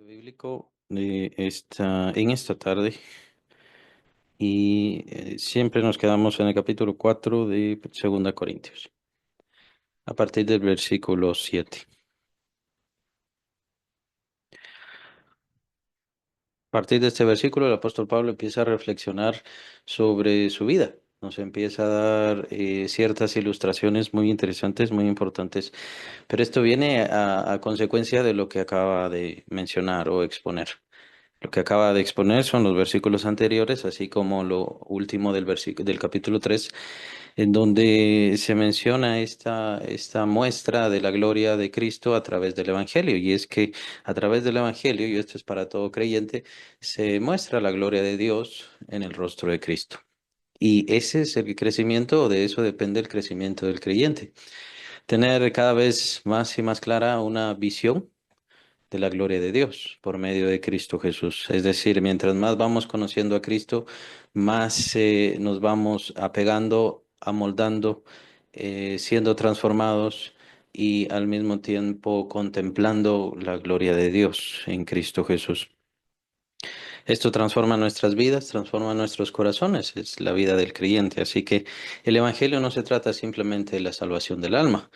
Bíblico en esta tarde y siempre nos quedamos en el capítulo 4 de Segunda Corintios, a partir del versículo 7. A partir de este versículo, el apóstol Pablo empieza a reflexionar sobre su vida. Nos empieza a dar ciertas ilustraciones muy interesantes, muy importantes, pero esto viene a consecuencia de lo que acaba de mencionar o exponer. Lo que acaba de exponer son los versículos anteriores, así como lo último del capítulo 3, en donde se menciona esta muestra de la gloria de Cristo a través del Evangelio. Y es que a través del Evangelio, y esto es para todo creyente, se muestra la gloria de Dios en el rostro de Cristo. Y ese es el crecimiento, o de eso depende el crecimiento del creyente. Tener cada vez más y más clara una visión de la gloria de Dios por medio de Cristo Jesús. Es decir, mientras más vamos conociendo a Cristo, más nos vamos apegando, amoldando, siendo transformados y al mismo tiempo contemplando la gloria de Dios en Cristo Jesús. Esto transforma nuestras vidas, transforma nuestros corazones, es la vida del creyente. Así que el Evangelio no se trata simplemente de la salvación del alma,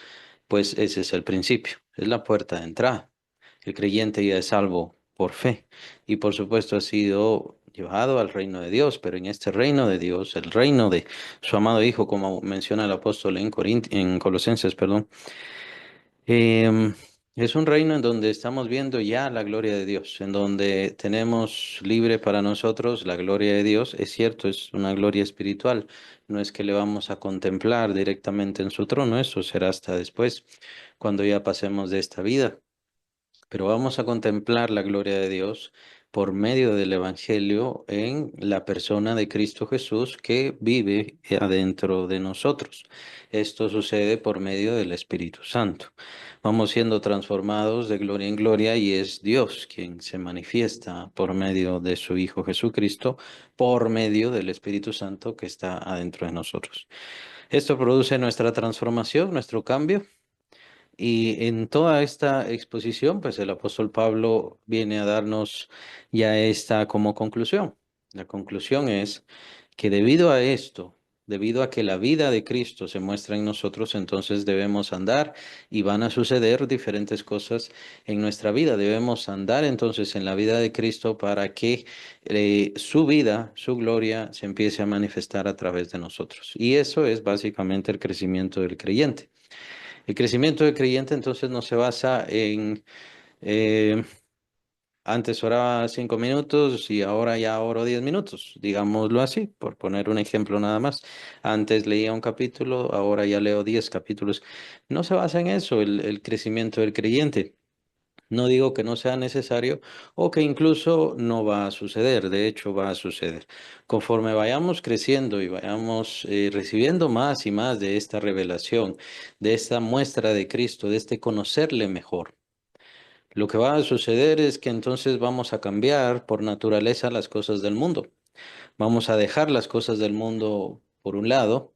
pues ese es el principio, es la puerta de entrada. El creyente ya es salvo por fe y por supuesto ha sido llevado al reino de Dios, pero en este reino de Dios, el reino de su amado Hijo, como menciona el apóstol en Colosenses, perdón, em, es un reino en donde estamos viendo ya la gloria de Dios, en donde tenemos libre para nosotros la gloria de Dios. Es cierto, es una gloria espiritual, no es que le vamos a contemplar directamente en su trono, eso será hasta después, cuando ya pasemos de esta vida, pero vamos a contemplar la gloria de Dios por medio del Evangelio en la persona de Cristo Jesús que vive adentro de nosotros. Esto sucede por medio del Espíritu Santo. Vamos siendo transformados de gloria en gloria y es Dios quien se manifiesta por medio de su Hijo Jesucristo, por medio del Espíritu Santo que está adentro de nosotros. Esto produce nuestra transformación, nuestro cambio. Y en toda esta exposición, pues el apóstol Pablo viene a darnos ya esta como conclusión. La conclusión es que debido a esto, debido a que la vida de Cristo se muestra en nosotros, entonces debemos andar y van a suceder diferentes cosas en nuestra vida. Debemos andar entonces en la vida de Cristo para que su vida, su gloria, se empiece a manifestar a través de nosotros. Y eso es básicamente el crecimiento del creyente. El crecimiento del creyente entonces no se basa en eh, antes oraba 5 minutos y ahora ya oro 10 minutos, digámoslo así, por poner un ejemplo nada más. Antes leía un capítulo, ahora ya leo 10 capítulos. No se basa en eso el crecimiento del creyente. No digo que no sea necesario o que incluso no va a suceder, de hecho va a suceder. Conforme vayamos creciendo y vayamos recibiendo más y más de esta revelación, de esta muestra de Cristo, de este conocerle mejor, lo que va a suceder es que entonces vamos a cambiar por naturaleza las cosas del mundo. Vamos a dejar las cosas del mundo por un lado.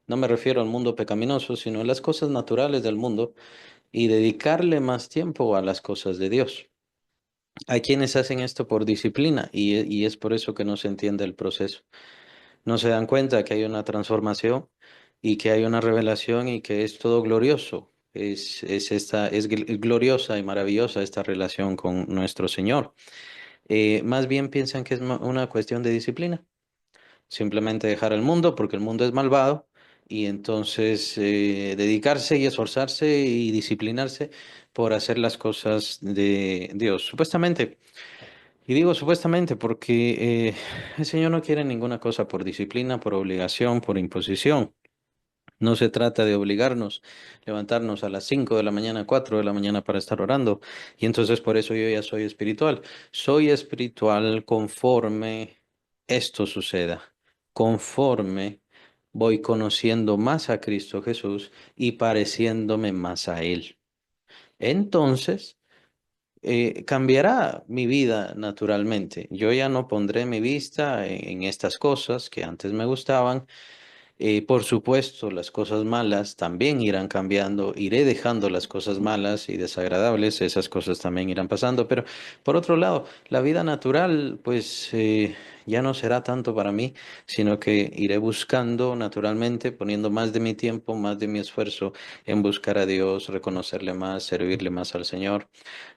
No me refiero al mundo pecaminoso, sino a las cosas naturales del mundo y dedicarle más tiempo a las cosas de Dios. Hay quienes hacen esto por disciplina y es por eso que no se entiende el proceso. No se dan cuenta que hay una transformación y que hay una revelación y que es todo glorioso. Es gloriosa y maravillosa esta relación con nuestro Señor. Más bien piensan que es una cuestión de disciplina. Simplemente dejar el mundo porque el mundo es malvado y entonces dedicarse y esforzarse y disciplinarse por hacer las cosas de Dios. Supuestamente. Y digo supuestamente porque el Señor no quiere ninguna cosa por disciplina, por obligación, por imposición. No se trata de obligarnos, levantarnos a las 5 de la mañana, 4 de la mañana para estar orando. Y entonces por eso yo ya soy espiritual. Soy espiritual conforme esto suceda, conforme voy conociendo más a Cristo Jesús y pareciéndome más a Él. Entonces cambiará mi vida naturalmente. Yo ya no pondré mi vista en estas cosas que antes me gustaban Por supuesto, las cosas malas también irán cambiando, iré dejando las cosas malas y desagradables, esas cosas también irán pasando, pero por otro lado, la vida natural, pues ya no será tanto para mí, sino que iré buscando naturalmente, poniendo más de mi tiempo, más de mi esfuerzo en buscar a Dios, reconocerle más, servirle más al Señor.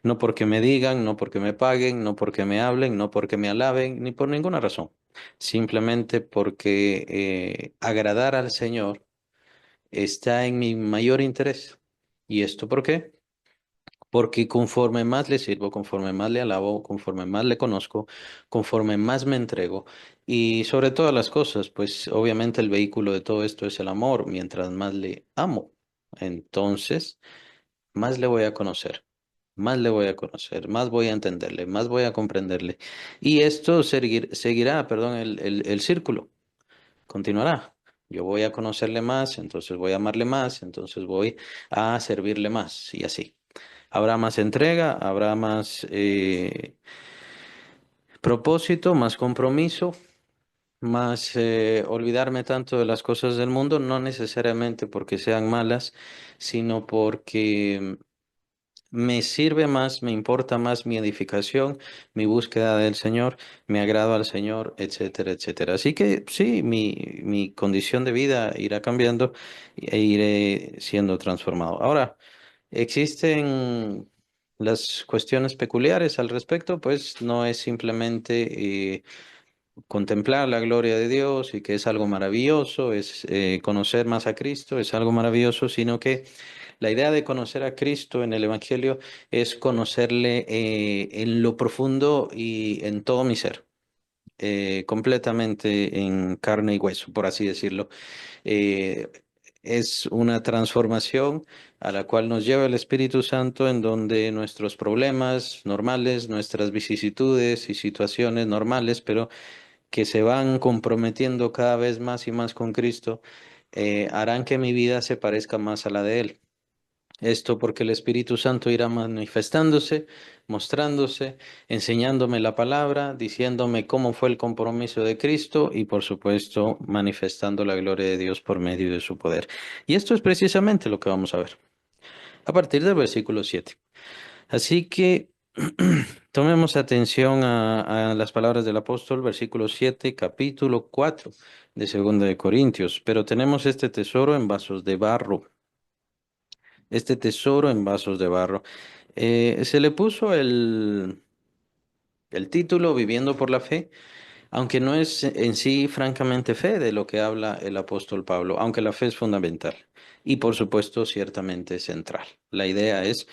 No porque me digan, no porque me paguen, no porque me hablen, no porque me alaben, ni por ninguna razón. Simplemente porque agradar al Señor está en mi mayor interés. ¿Y esto por qué? Porque conforme más le sirvo, conforme más le alabo, conforme más le conozco, conforme más me entrego y sobre todas las cosas, pues obviamente el vehículo de todo esto es el amor. Mientras más le amo, entonces más le voy a conocer. Más le voy a conocer, más voy a entenderle, más voy a comprenderle. Y esto seguirá, perdón, el círculo continuará. Yo voy a conocerle más, entonces voy a amarle más, entonces voy a servirle más y así. Habrá más entrega, habrá más propósito, más compromiso, más olvidarme tanto de las cosas del mundo, no necesariamente porque sean malas, sino porque me sirve más, me importa más mi edificación, mi búsqueda del Señor, mi agrado al Señor, etcétera, etcétera. Así que sí, mi condición de vida irá cambiando e iré siendo transformado. Ahora, existen las cuestiones peculiares al respecto, pues no es simplemente contemplar la gloria de Dios y que es algo maravilloso, es conocer más a Cristo, es algo maravilloso, sino que la idea de conocer a Cristo en el Evangelio es conocerle en lo profundo y en todo mi ser, completamente en carne y hueso, por así decirlo. Eh, es una transformación a la cual nos lleva el Espíritu Santo, en donde nuestros problemas normales, nuestras vicisitudes y situaciones normales, pero que se van comprometiendo cada vez más y más con Cristo, harán que mi vida se parezca más a la de Él. Esto porque el Espíritu Santo irá manifestándose, mostrándose, enseñándome la palabra, diciéndome cómo fue el compromiso de Cristo y por supuesto manifestando la gloria de Dios por medio de su poder. Y esto es precisamente lo que vamos a ver a partir del versículo 7. Así que tomemos atención a las palabras del apóstol, versículo 7, capítulo 4 de Segunda de Corintios. Pero tenemos este tesoro en vasos de barro, este tesoro en vasos de barro. Se le puso el título Viviendo por la Fe, aunque no es en sí francamente fe de lo que habla el apóstol Pablo, aunque la fe es fundamental y por supuesto ciertamente central. La idea es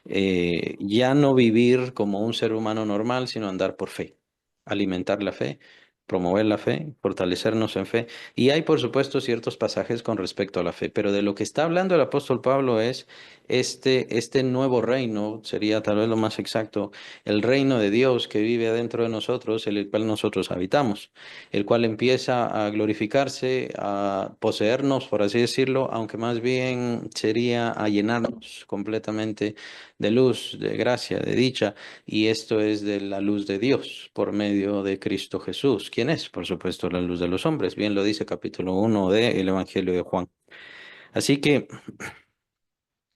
ya no vivir como un ser humano normal, sino andar por fe, alimentar la fe, promover la fe, fortalecernos en fe. Y hay por supuesto ciertos pasajes con respecto a la fe, pero de lo que está hablando el apóstol Pablo es este nuevo reino, sería tal vez lo más exacto, el reino de Dios que vive adentro de nosotros, en el cual nosotros habitamos, el cual empieza a glorificarse, a poseernos, por así decirlo, aunque más bien sería a llenarnos completamente de luz, de gracia, de dicha, y esto es de la luz de Dios por medio de Cristo Jesús. ¿Quién es? Por supuesto, la luz de los hombres. Bien lo dice capítulo 1 del Evangelio de Juan. Así que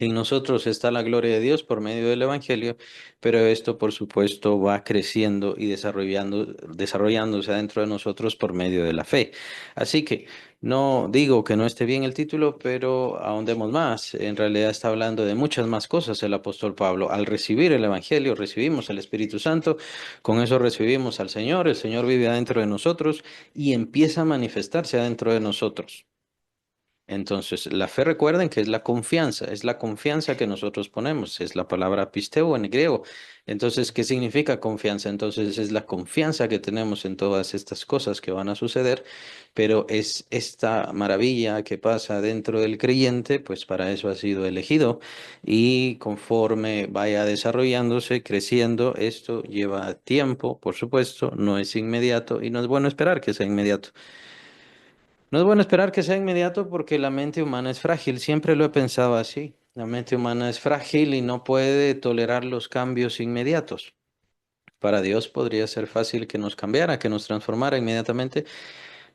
en nosotros está la gloria de Dios por medio del Evangelio, pero esto por supuesto va creciendo y desarrollándose dentro de nosotros por medio de la fe. Así que no digo que no esté bien el título, pero ahondemos más. En realidad está hablando de muchas más cosas el apóstol Pablo. Al recibir el Evangelio, recibimos el Espíritu Santo, con eso recibimos al Señor, el Señor vive adentro de nosotros y empieza a manifestarse adentro de nosotros. Entonces, la fe, recuerden que es la confianza que nosotros ponemos, es la palabra pisteo en griego. Entonces, ¿qué significa confianza? Entonces, es la confianza que tenemos en todas estas cosas que van a suceder, pero es esta maravilla que pasa dentro del creyente, pues para eso ha sido elegido y conforme vaya desarrollándose, creciendo, esto lleva tiempo, por supuesto, no es inmediato y no es bueno esperar que sea inmediato. No es bueno esperar que sea inmediato porque la mente humana es frágil, siempre lo he pensado así. La mente humana es frágil y no puede tolerar los cambios inmediatos. Para Dios podría ser fácil que nos cambiara, que nos transformara inmediatamente,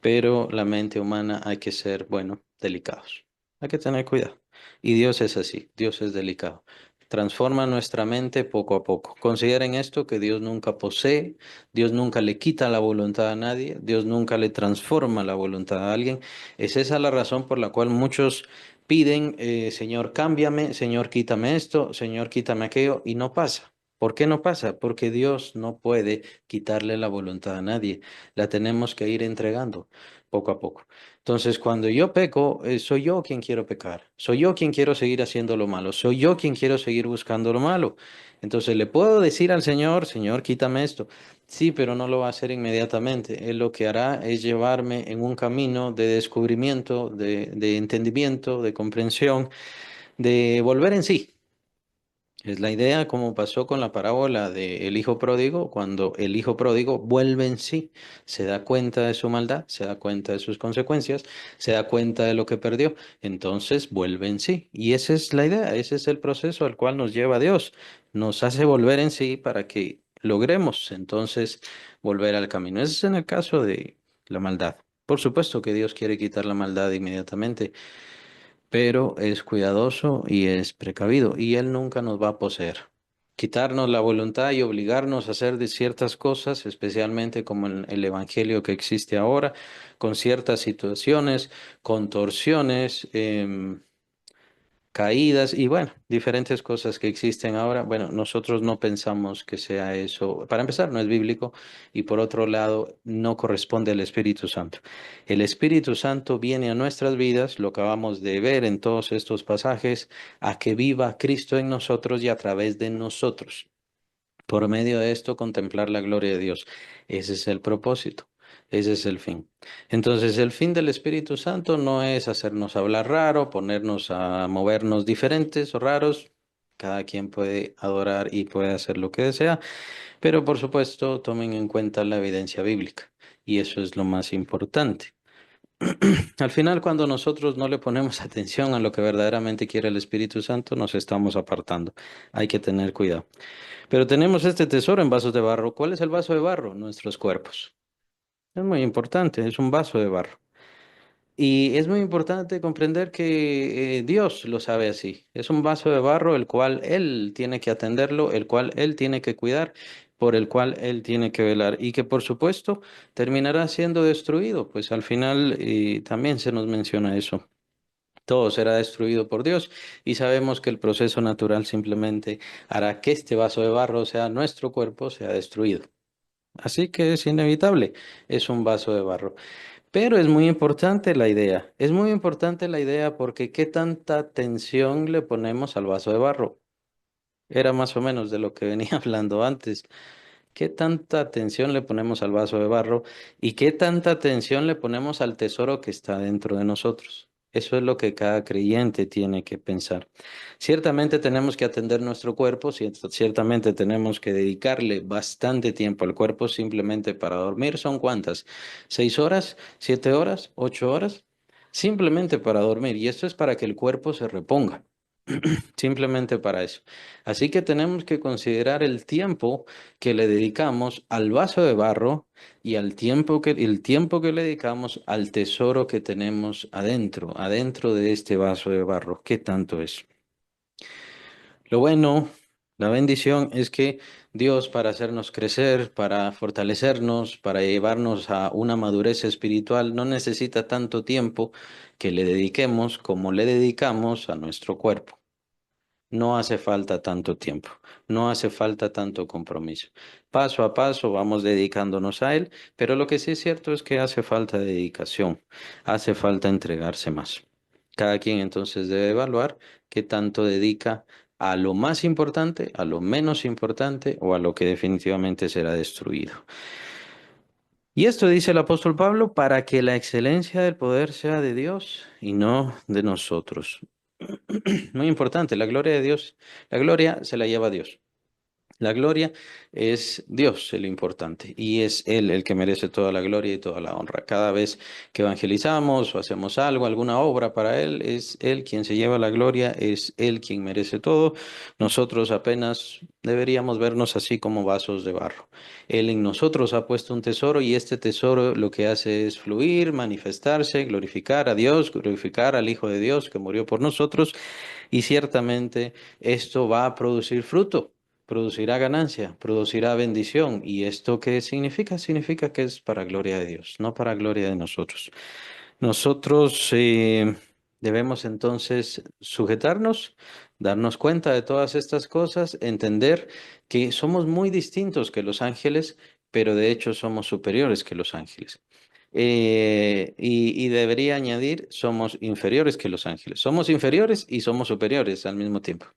pero la mente humana hay que ser, bueno, delicados. Hay que tener cuidado. Y Dios es así, Dios es delicado. Transforma nuestra mente poco a poco. Consideren esto, que Dios nunca posee, Dios nunca le quita la voluntad a nadie, Dios nunca le transforma la voluntad a alguien. Es esa la razón por la cual muchos piden, Señor, cámbiame, Señor, quítame esto, Señor, quítame aquello, y no pasa. ¿Por qué no pasa? Porque Dios no puede quitarle la voluntad a nadie. La tenemos que ir entregando poco a poco. Entonces, cuando yo peco, soy yo quien quiero pecar, soy yo quien quiero seguir haciendo lo malo, soy yo quien quiero seguir buscando lo malo. Entonces, le puedo decir al Señor, Señor, quítame esto. Sí, pero no lo va a hacer inmediatamente. Él lo que hará es llevarme en un camino de descubrimiento, de entendimiento, de comprensión, de volver en sí. Es la idea, como pasó con la parábola del hijo pródigo, cuando el hijo pródigo vuelve en sí, se da cuenta de su maldad, se da cuenta de sus consecuencias, se da cuenta de lo que perdió, entonces vuelve en sí. Y esa es la idea, ese es el proceso al cual nos lleva Dios. Nos hace volver en sí para que logremos entonces volver al camino. Ese es en el caso de la maldad. Por supuesto que Dios quiere quitar la maldad inmediatamente, pero es cuidadoso y es precavido, y Él nunca nos va a poseer. Quitarnos la voluntad y obligarnos a hacer de ciertas cosas, especialmente como en el evangelio que existe ahora, con ciertas situaciones, contorsiones, caídas y bueno, diferentes cosas que existen ahora. Bueno, nosotros no pensamos que sea eso. Para empezar, no es bíblico, y por otro lado, no corresponde al Espíritu Santo. El Espíritu Santo viene a nuestras vidas, lo acabamos de ver en todos estos pasajes, a que viva Cristo en nosotros y a través de nosotros. Por medio de esto, contemplar la gloria de Dios. Ese es el propósito, ese es el fin. Entonces, el fin del Espíritu Santo no es hacernos hablar raro, ponernos a movernos diferentes o raros. Cada quien puede adorar y puede hacer lo que desea, pero por supuesto, tomen en cuenta la evidencia bíblica. Y eso es lo más importante. Al final, cuando nosotros no le ponemos atención a lo que verdaderamente quiere el Espíritu Santo, nos estamos apartando. Hay que tener cuidado. Pero tenemos este tesoro en vasos de barro. ¿Cuál es el vaso de barro? Nuestros cuerpos. Es muy importante, es un vaso de barro. Y es muy importante comprender que Dios lo sabe así. Es un vaso de barro el cual Él tiene que atenderlo, el cual Él tiene que cuidar, por el cual Él tiene que velar, y que por supuesto terminará siendo destruido. Pues al final también se nos menciona eso. Todo será destruido por Dios, y sabemos que el proceso natural simplemente hará que este vaso de barro, o sea, nuestro cuerpo, sea destruido. Así que es inevitable, es un vaso de barro. Pero es muy importante la idea, es muy importante la idea, porque ¿qué tanta atención le ponemos al vaso de barro? Era más o menos de lo que venía hablando antes. ¿Qué tanta atención le ponemos al vaso de barro y qué tanta atención le ponemos al tesoro que está dentro de nosotros? Eso es lo que cada creyente tiene que pensar. Ciertamente tenemos que atender nuestro cuerpo, ciertamente tenemos que dedicarle bastante tiempo al cuerpo simplemente para dormir. ¿Son cuántas? ¿6 horas? ¿7 horas? ¿8 horas? Simplemente para dormir. Y esto es para que el cuerpo se reponga. Simplemente para eso. Así que tenemos que considerar el tiempo que le dedicamos al vaso de barro y el tiempo que le dedicamos al tesoro que tenemos adentro de este vaso de barro. ¿Qué tanto es? Lo bueno, la bendición es que Dios, para hacernos crecer, para fortalecernos, para llevarnos a una madurez espiritual, no necesita tanto tiempo que le dediquemos como le dedicamos a nuestro cuerpo. No hace falta tanto tiempo, no hace falta tanto compromiso. Paso a paso vamos dedicándonos a Él, pero lo que sí es cierto es que hace falta dedicación, hace falta entregarse más. Cada quien entonces debe evaluar qué tanto dedica a lo más importante, a lo menos importante o a lo que definitivamente será destruido. Y esto dice el apóstol Pablo, para que la excelencia del poder sea de Dios y no de nosotros. Muy importante, la gloria de Dios, la gloria se la lleva Dios. La gloria es Dios el importante y es Él el que merece toda la gloria y toda la honra. Cada vez que evangelizamos o hacemos algo, alguna obra para Él, es Él quien se lleva la gloria, es Él quien merece todo. Nosotros apenas deberíamos vernos así como vasos de barro. Él en nosotros ha puesto un tesoro y este tesoro lo que hace es fluir, manifestarse, glorificar a Dios, glorificar al Hijo de Dios que murió por nosotros y ciertamente esto va a producir fruto, producirá ganancia, producirá bendición. ¿Y esto qué significa? Significa que es para gloria de Dios, no para gloria de nosotros. Nosotros debemos entonces sujetarnos, darnos cuenta de todas estas cosas, entender que somos muy distintos que los ángeles, pero de hecho somos superiores que los ángeles. Y debería añadir, somos inferiores que los ángeles. Somos inferiores y somos superiores al mismo tiempo.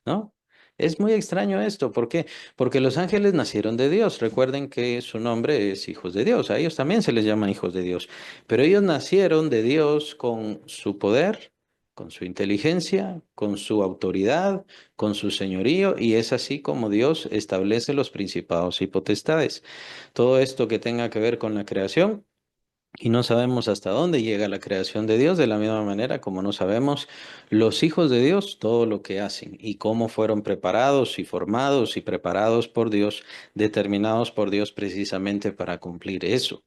¿No? Es muy extraño esto. ¿Por qué? Porque los ángeles nacieron de Dios. Recuerden que su nombre es hijos de Dios. A ellos también se les llama hijos de Dios. Pero ellos nacieron de Dios con su poder, con su inteligencia, con su autoridad, con su señorío. Y es así como Dios establece los principados y potestades. Todo esto que tenga que ver con la creación. Y no sabemos hasta dónde llega la creación de Dios, de la misma manera como no sabemos los hijos de Dios todo lo que hacen y cómo fueron preparados y formados y preparados por Dios, determinados por Dios precisamente para cumplir eso.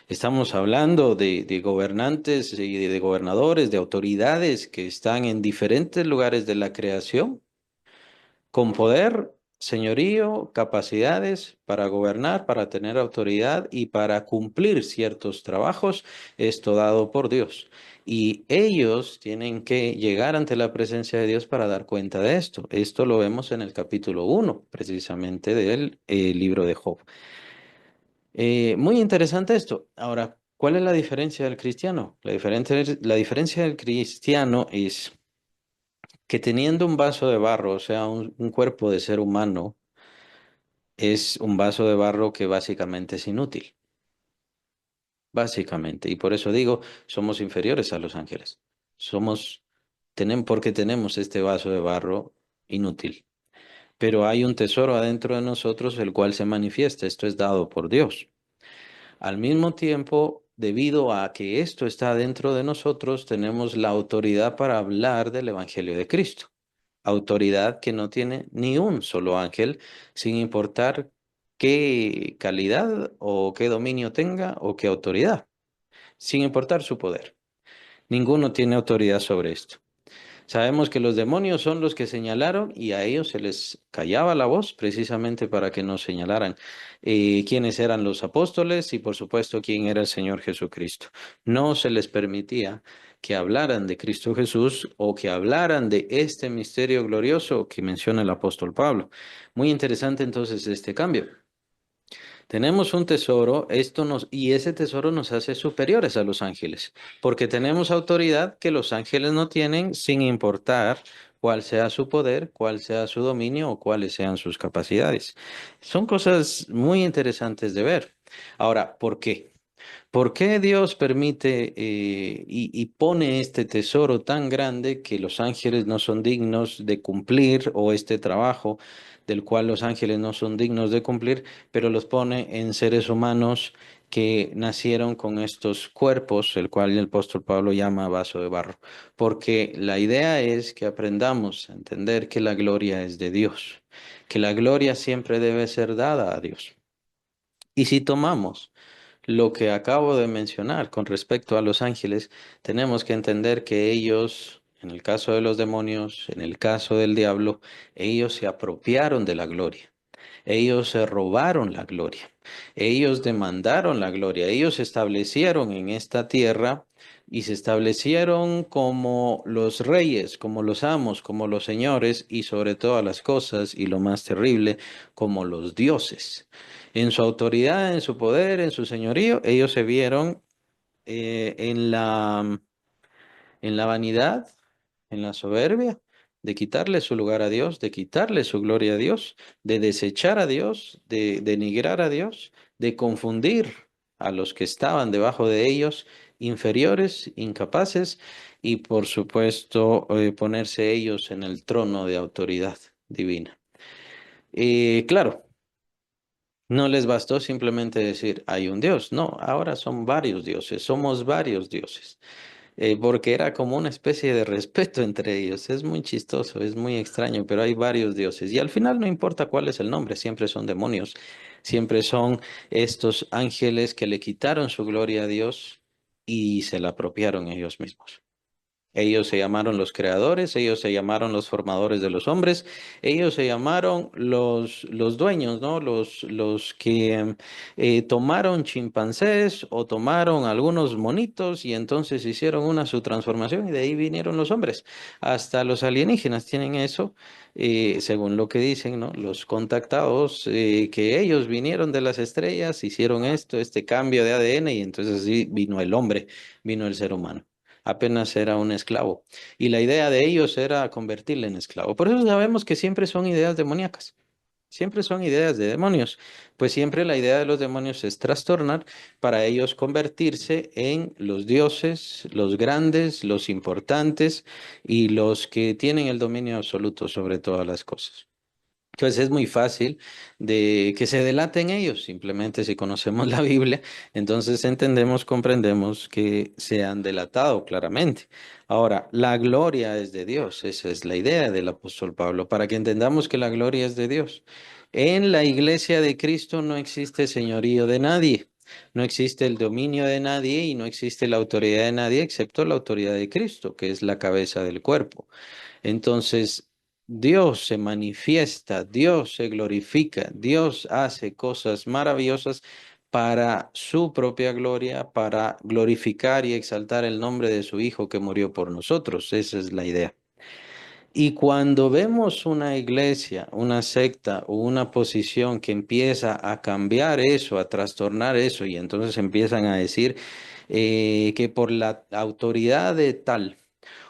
Estamos hablando de gobernantes y de gobernadores, de autoridades que están en diferentes lugares de la creación con poder, señorío, capacidades para gobernar, para tener autoridad y para cumplir ciertos trabajos, esto dado por Dios. Y ellos tienen que llegar ante la presencia de Dios para dar cuenta de esto. Esto lo vemos en el capítulo 1, precisamente del libro de Job. Muy interesante esto. Ahora, ¿cuál es la diferencia del cristiano? La diferencia del cristiano es que teniendo un vaso de barro, o sea, un cuerpo de ser humano, es un vaso de barro que básicamente es inútil, básicamente. Y por eso digo, somos inferiores a los ángeles. Porque tenemos este vaso de barro inútil. Pero hay un tesoro adentro de nosotros el cual se manifiesta. Esto es dado por Dios. Al mismo tiempo, debido a que esto está dentro de nosotros, tenemos la autoridad para hablar del Evangelio de Cristo. Autoridad que no tiene ni un solo ángel, sin importar qué calidad o qué dominio tenga o qué autoridad, sin importar su poder. Ninguno tiene autoridad sobre esto. Sabemos que los demonios son los que señalaron y a ellos se les callaba la voz precisamente para que nos señalaran quiénes eran los apóstoles y por supuesto quién era el Señor Jesucristo. No se les permitía que hablaran de Cristo Jesús o que hablaran de este misterio glorioso que menciona el apóstol Pablo. Muy interesante entonces este cambio. Tenemos un tesoro, y ese tesoro nos hace superiores a los ángeles, porque tenemos autoridad que los ángeles no tienen, sin importar cuál sea su poder, cuál sea su dominio o cuáles sean sus capacidades. Son cosas muy interesantes de ver. Ahora, ¿por qué? ¿Por qué Dios permite y pone este tesoro tan grande que los ángeles no son dignos de cumplir o este trabajo del cual los ángeles no son dignos de cumplir, pero los pone en seres humanos que nacieron con estos cuerpos, el cual el apóstol Pablo llama vaso de barro? Porque la idea es que aprendamos a entender que la gloria es de Dios, que la gloria siempre debe ser dada a Dios. Y si tomamos lo que acabo de mencionar con respecto a los ángeles, tenemos que entender que ellos, en el caso de los demonios, en el caso del diablo, ellos se apropiaron de la gloria. Ellos se robaron la gloria. Ellos demandaron la gloria. Ellos se establecieron en esta tierra y se establecieron como los reyes, como los amos, como los señores y sobre todas las cosas, y lo más terrible, como los dioses. En su autoridad, en su poder, en su señorío, ellos se vieron en la vanidad, en la soberbia, de quitarle su lugar a Dios, de quitarle su gloria a Dios, de desechar a Dios, de denigrar a Dios, de confundir a los que estaban debajo de ellos, inferiores, incapaces, y por supuesto ponerse ellos en el trono de autoridad divina. Claro, no les bastó simplemente decir hay un Dios, no, ahora son varios dioses, somos varios dioses. Porque era como una especie de respeto entre ellos. Es muy chistoso, es muy extraño, pero hay varios dioses. Y al final no importa cuál es el nombre, siempre son demonios, siempre son estos ángeles que le quitaron su gloria a Dios y se la apropiaron ellos mismos. Ellos se llamaron los creadores, ellos se llamaron los formadores de los hombres, ellos se llamaron los dueños, ¿no? Los que tomaron chimpancés o tomaron algunos monitos y entonces hicieron una su transformación y de ahí vinieron los hombres. Hasta los alienígenas tienen eso, según lo que dicen, ¿no? Los contactados, que ellos vinieron de las estrellas, hicieron esto, este cambio de ADN y entonces así vino el hombre, vino el ser humano apenas era un esclavo. Y la idea de ellos era convertirle en esclavo. Por eso sabemos que siempre son ideas demoníacas. Siempre son ideas de demonios, pues siempre la idea de los demonios es trastornar para ellos convertirse en los dioses, los grandes, los importantes y los que tienen el dominio absoluto sobre todas las cosas. Entonces es muy fácil de que se delaten ellos, simplemente si conocemos la Biblia, entonces entendemos, comprendemos que se han delatado claramente. Ahora, la gloria es de Dios, esa es la idea del apóstol Pablo, para que entendamos que la gloria es de Dios. En la iglesia de Cristo no existe señorío de nadie, no existe el dominio de nadie y no existe la autoridad de nadie excepto la autoridad de Cristo, que es la cabeza del cuerpo. Entonces, Dios se manifiesta, Dios se glorifica, Dios hace cosas maravillosas para su propia gloria, para glorificar y exaltar el nombre de su Hijo que murió por nosotros. Esa es la idea. Y cuando vemos una iglesia, una secta o una posición que empieza a cambiar eso, a trastornar eso, y entonces empiezan a decir que por la autoridad de tal,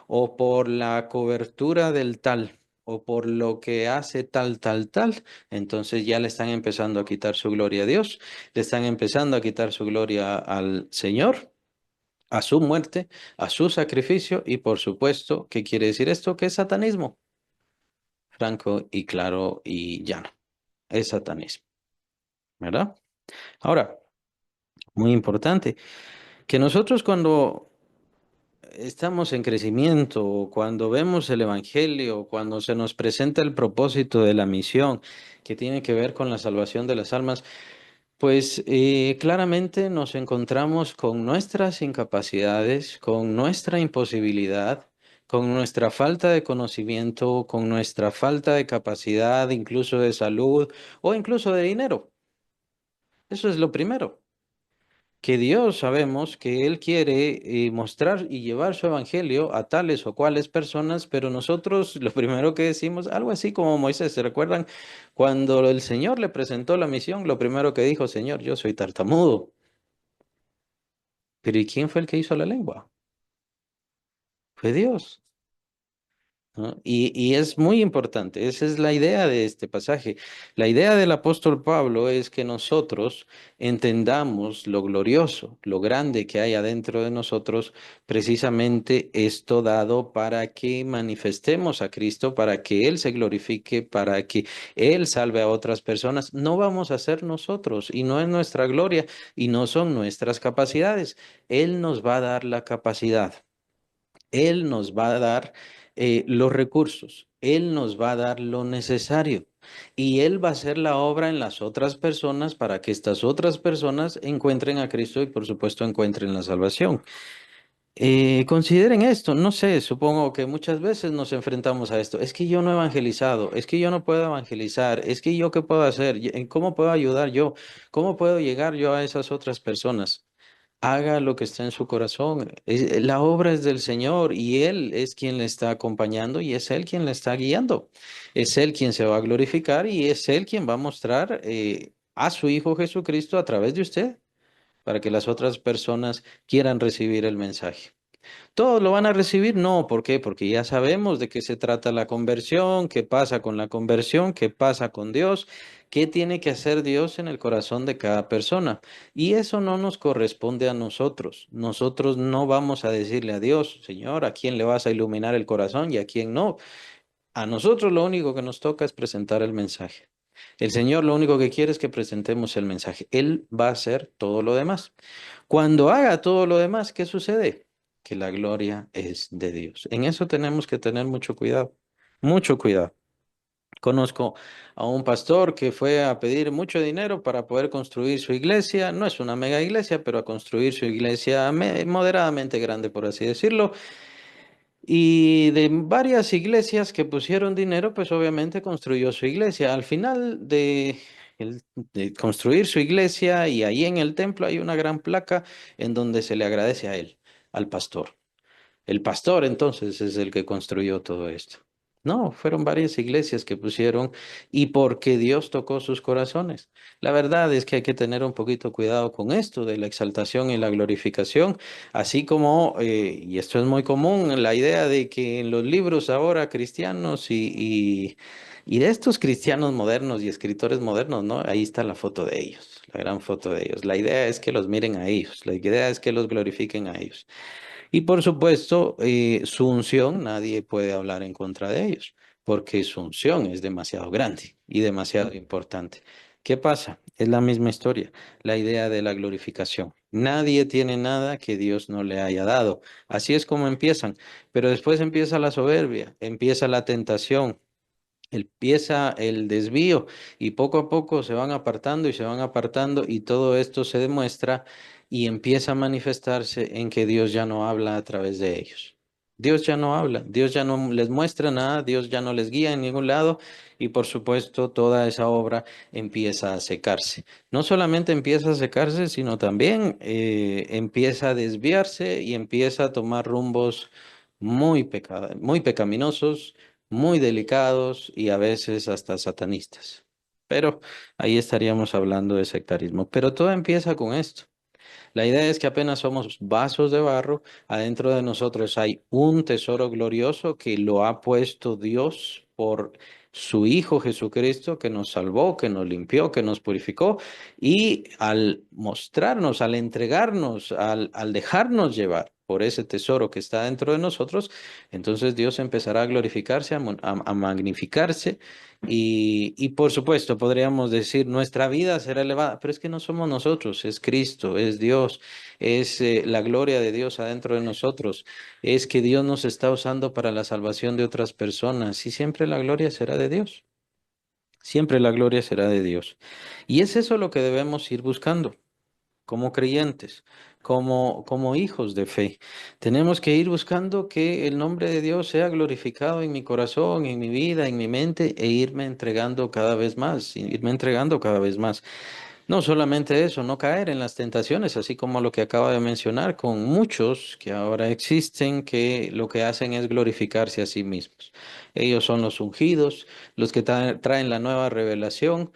o por la cobertura del tal, o por lo que hace tal, tal, tal, entonces ya le están empezando a quitar su gloria a Dios, le están empezando a quitar su gloria al Señor, a su muerte, a su sacrificio, y por supuesto, ¿qué quiere decir esto? Que es satanismo, franco y claro y llano, es satanismo, ¿verdad? Ahora, muy importante, que nosotros cuando estamos en crecimiento, cuando vemos el Evangelio, cuando se nos presenta el propósito de la misión que tiene que ver con la salvación de las almas, pues claramente nos encontramos con nuestras incapacidades, con nuestra imposibilidad, con nuestra falta de conocimiento, con nuestra falta de capacidad, incluso de salud o incluso de dinero. Eso es lo primero que Dios sabemos que Él quiere mostrar y llevar su evangelio a tales o cuales personas, pero nosotros lo primero que decimos, algo así como Moisés, ¿se recuerdan? Cuando el Señor le presentó la misión, lo primero que dijo, Señor, yo soy tartamudo. Pero ¿y quién fue el que hizo la lengua? Fue Dios. ¿No? Y es muy importante, esa es la idea de este pasaje. La idea del apóstol Pablo es que nosotros entendamos lo glorioso, lo grande que hay adentro de nosotros, precisamente esto dado para que manifestemos a Cristo, para que Él se glorifique, para que Él salve a otras personas. No vamos a ser nosotros y no es nuestra gloria y no son nuestras capacidades. Él nos va a dar la capacidad. Él nos va a dar los recursos, Él nos va a dar lo necesario y Él va a hacer la obra en las otras personas para que estas otras personas encuentren a Cristo y por supuesto encuentren la salvación. Consideren esto, no sé, supongo que muchas veces nos enfrentamos a esto. Es que yo no he evangelizado, es que yo no puedo evangelizar, es que yo qué puedo hacer, ¿cómo puedo ayudar yo? ¿Cómo puedo llegar yo a esas otras personas? Haga lo que está en su corazón. La obra es del Señor y Él es quien le está acompañando y es Él quien le está guiando. Es Él quien se va a glorificar y es Él quien va a mostrar a su Hijo Jesucristo a través de usted para que las otras personas quieran recibir el mensaje. ¿Todos lo van a recibir? No, ¿por qué? Porque ya sabemos de qué se trata la conversión, qué pasa con la conversión, qué pasa con Dios, qué tiene que hacer Dios en el corazón de cada persona. Y eso no nos corresponde a nosotros. Nosotros no vamos a decirle a Dios, Señor, a quién le vas a iluminar el corazón y a quién no. A nosotros lo único que nos toca es presentar el mensaje. El Señor lo único que quiere es que presentemos el mensaje. Él va a hacer todo lo demás. Cuando haga todo lo demás, ¿qué sucede? Que la gloria es de Dios. En eso tenemos que tener mucho cuidado, mucho cuidado. Conozco a un pastor que fue a pedir mucho dinero para poder construir su iglesia. No es una mega iglesia, pero a construir su iglesia moderadamente grande, por así decirlo. Y de varias iglesias que pusieron dinero, pues obviamente construyó su iglesia. Al final de construir su iglesia y ahí en el templo hay una gran placa en donde se le agradece a él, al pastor. El pastor entonces es el que construyó todo esto. No, fueron varias iglesias que pusieron y porque Dios tocó sus corazones. La verdad es que hay que tener un poquito cuidado con esto de la exaltación y la glorificación, así como, y esto es muy común, la idea de que en los libros ahora cristianos y de estos cristianos modernos y escritores modernos, ¿no? Ahí está la foto de ellos, la gran foto de ellos. La idea es que los miren a ellos, la idea es que los glorifiquen a ellos. Y por supuesto, su unción, nadie puede hablar en contra de ellos, porque su unción es demasiado grande y demasiado importante. ¿Qué pasa? Es la misma historia, la idea de la glorificación. Nadie tiene nada que Dios no le haya dado. Así es como empiezan, pero después empieza la soberbia, empieza la tentación, empieza el desvío y poco a poco se van apartando y se van apartando y todo esto se demuestra y empieza a manifestarse en que Dios ya no habla a través de ellos. Dios ya no habla, Dios ya no les muestra nada, Dios ya no les guía en ningún lado y por supuesto toda esa obra empieza a secarse. No solamente empieza a secarse, sino también empieza a desviarse y empieza a tomar rumbos muy pecaminosos, muy delicados y a veces hasta satanistas. Pero ahí estaríamos hablando de sectarismo. Pero todo empieza con esto. La idea es que apenas somos vasos de barro, adentro de nosotros hay un tesoro glorioso que lo ha puesto Dios por su Hijo Jesucristo, que nos salvó, que nos limpió, que nos purificó, y al mostrarnos, al entregarnos, al dejarnos llevar por ese tesoro que está dentro de nosotros, entonces Dios empezará a glorificarse, a magnificarse y por supuesto, podríamos decir, nuestra vida será elevada, pero es que no somos nosotros, es Cristo, es Dios, es la gloria de Dios adentro de nosotros, es que Dios nos está usando para la salvación de otras personas y siempre la gloria será de Dios, siempre la gloria será de Dios. Y es eso lo que debemos ir buscando como creyentes, como hijos de fe. Tenemos que ir buscando que el nombre de Dios sea glorificado en mi corazón, en mi vida, en mi mente, e irme entregando cada vez más, irme entregando cada vez más. No solamente eso, no caer en las tentaciones, así como lo que acaba de mencionar, con muchos que ahora existen que lo que hacen es glorificarse a sí mismos. Ellos son los ungidos, los que traen la nueva revelación.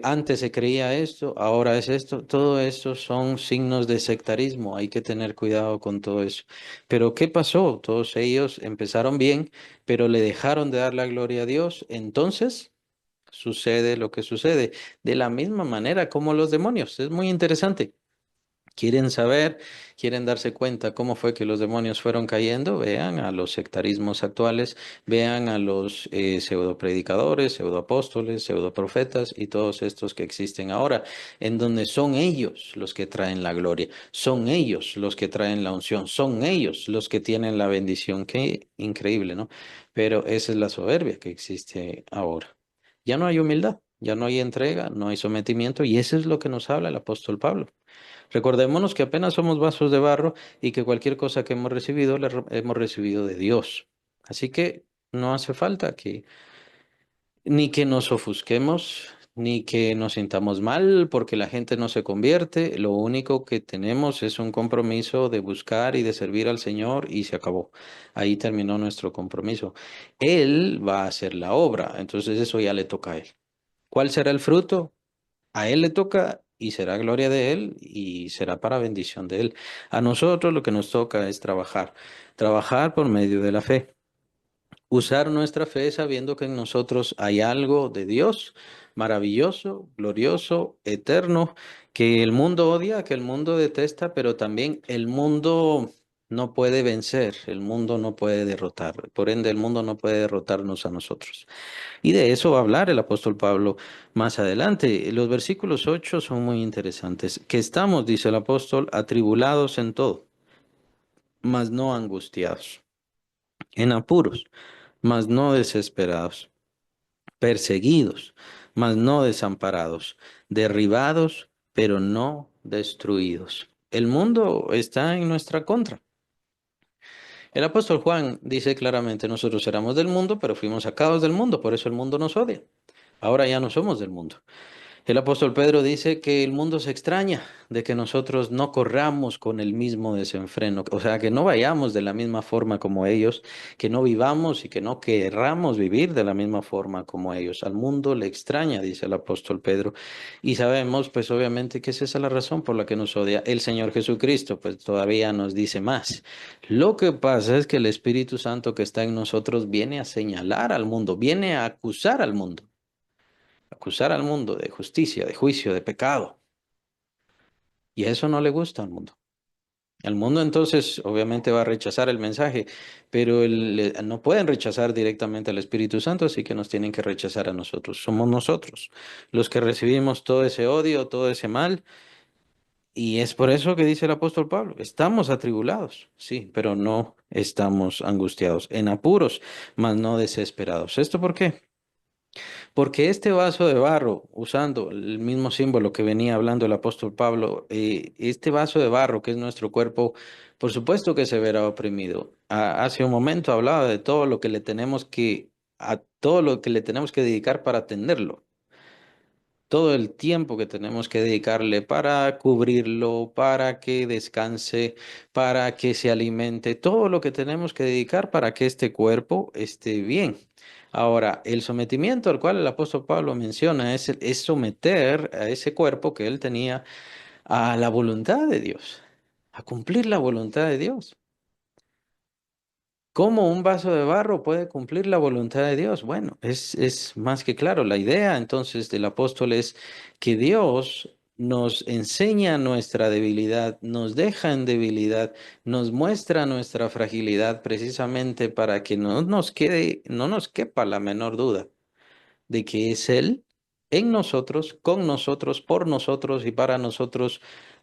Antes se creía esto, ahora es esto. Todo esto son signos de sectarismo. Hay que tener cuidado con todo eso. Pero ¿qué pasó? Todos ellos empezaron bien, pero le dejaron de dar la gloria a Dios. Entonces sucede lo que sucede. De la misma manera como los demonios. Es muy interesante. ¿Quieren saber? ¿Quieren darse cuenta cómo fue que los demonios fueron cayendo? Vean a los sectarismos actuales, vean a los pseudopredicadores, pseudoapóstoles, pseudoprofetas y todos estos que existen ahora, en donde son ellos los que traen la gloria, son ellos los que traen la unción, son ellos los que tienen la bendición. Qué increíble, ¿no? Pero esa es la soberbia que existe ahora. Ya no hay humildad, ya no hay entrega, no hay sometimiento y eso es lo que nos habla el apóstol Pablo. Recordémonos que apenas somos vasos de barro y que cualquier cosa que hemos recibido hemos recibido de Dios. Así que no hace falta que ni que nos ofusquemos, ni que nos sintamos mal porque la gente no se convierte. Lo único que tenemos es un compromiso de buscar y de servir al Señor y se acabó. Ahí terminó nuestro compromiso. Él va a hacer la obra, entonces eso ya le toca a él. ¿Cuál será el fruto? A él le toca y será gloria de él y será para bendición de él. A nosotros lo que nos toca es trabajar, trabajar por medio de la fe, usar nuestra fe sabiendo que en nosotros hay algo de Dios maravilloso, glorioso, eterno, que el mundo odia, que el mundo detesta, pero también el mundo no puede vencer, el mundo no puede derrotar, por ende el mundo no puede derrotarnos a nosotros. Y de eso va a hablar el apóstol Pablo más adelante. Los versículos 8 son muy interesantes. Que estamos, dice el apóstol, atribulados en todo, mas no angustiados, en apuros, mas no desesperados, perseguidos, mas no desamparados, derribados, pero no destruidos. El mundo está en nuestra contra. El apóstol Juan dice claramente, nosotros éramos del mundo, pero fuimos sacados del mundo, por eso el mundo nos odia. Ahora ya no somos del mundo. El apóstol Pedro dice que el mundo se extraña de que nosotros no corramos con el mismo desenfreno, o sea, que no vayamos de la misma forma como ellos, que no vivamos y que no querramos vivir de la misma forma como ellos. Al mundo le extraña, dice el apóstol Pedro, y sabemos, pues obviamente que esa es la razón por la que nos odia el Señor Jesucristo, pues todavía nos dice más. Lo que pasa es que el Espíritu Santo que está en nosotros viene a señalar al mundo, viene a acusar al mundo, acusar al mundo de justicia, de juicio, de pecado. Y eso no le gusta al mundo. El mundo entonces obviamente va a rechazar el mensaje, pero no pueden rechazar directamente al Espíritu Santo, así que nos tienen que rechazar a nosotros. Somos nosotros los que recibimos todo ese odio, todo ese mal. Y es por eso que dice el apóstol Pablo, estamos atribulados, sí, pero no estamos angustiados, en apuros, mas no desesperados. ¿Esto por qué? Porque este vaso de barro, usando el mismo símbolo que venía hablando el apóstol Pablo, este vaso de barro que es nuestro cuerpo, por supuesto que se verá oprimido. Hace un momento hablaba de todo lo que le tenemos a todo lo que le tenemos que dedicar para atenderlo, todo el tiempo que tenemos que dedicarle para cubrirlo, para que descanse, para que se alimente, todo lo que tenemos que dedicar para que este cuerpo esté bien. Ahora, el sometimiento al cual el apóstol Pablo menciona es someter a ese cuerpo que él tenía a la voluntad de Dios, a cumplir la voluntad de Dios. ¿Cómo un vaso de barro puede cumplir la voluntad de Dios? Bueno, es más que claro. La idea entonces del apóstol es que Dios nos enseña nuestra debilidad, nos deja en debilidad, nos muestra nuestra fragilidad precisamente para que no nos quede, no nos quepa la menor duda de que es Él en nosotros, con nosotros, por nosotros y para nosotros,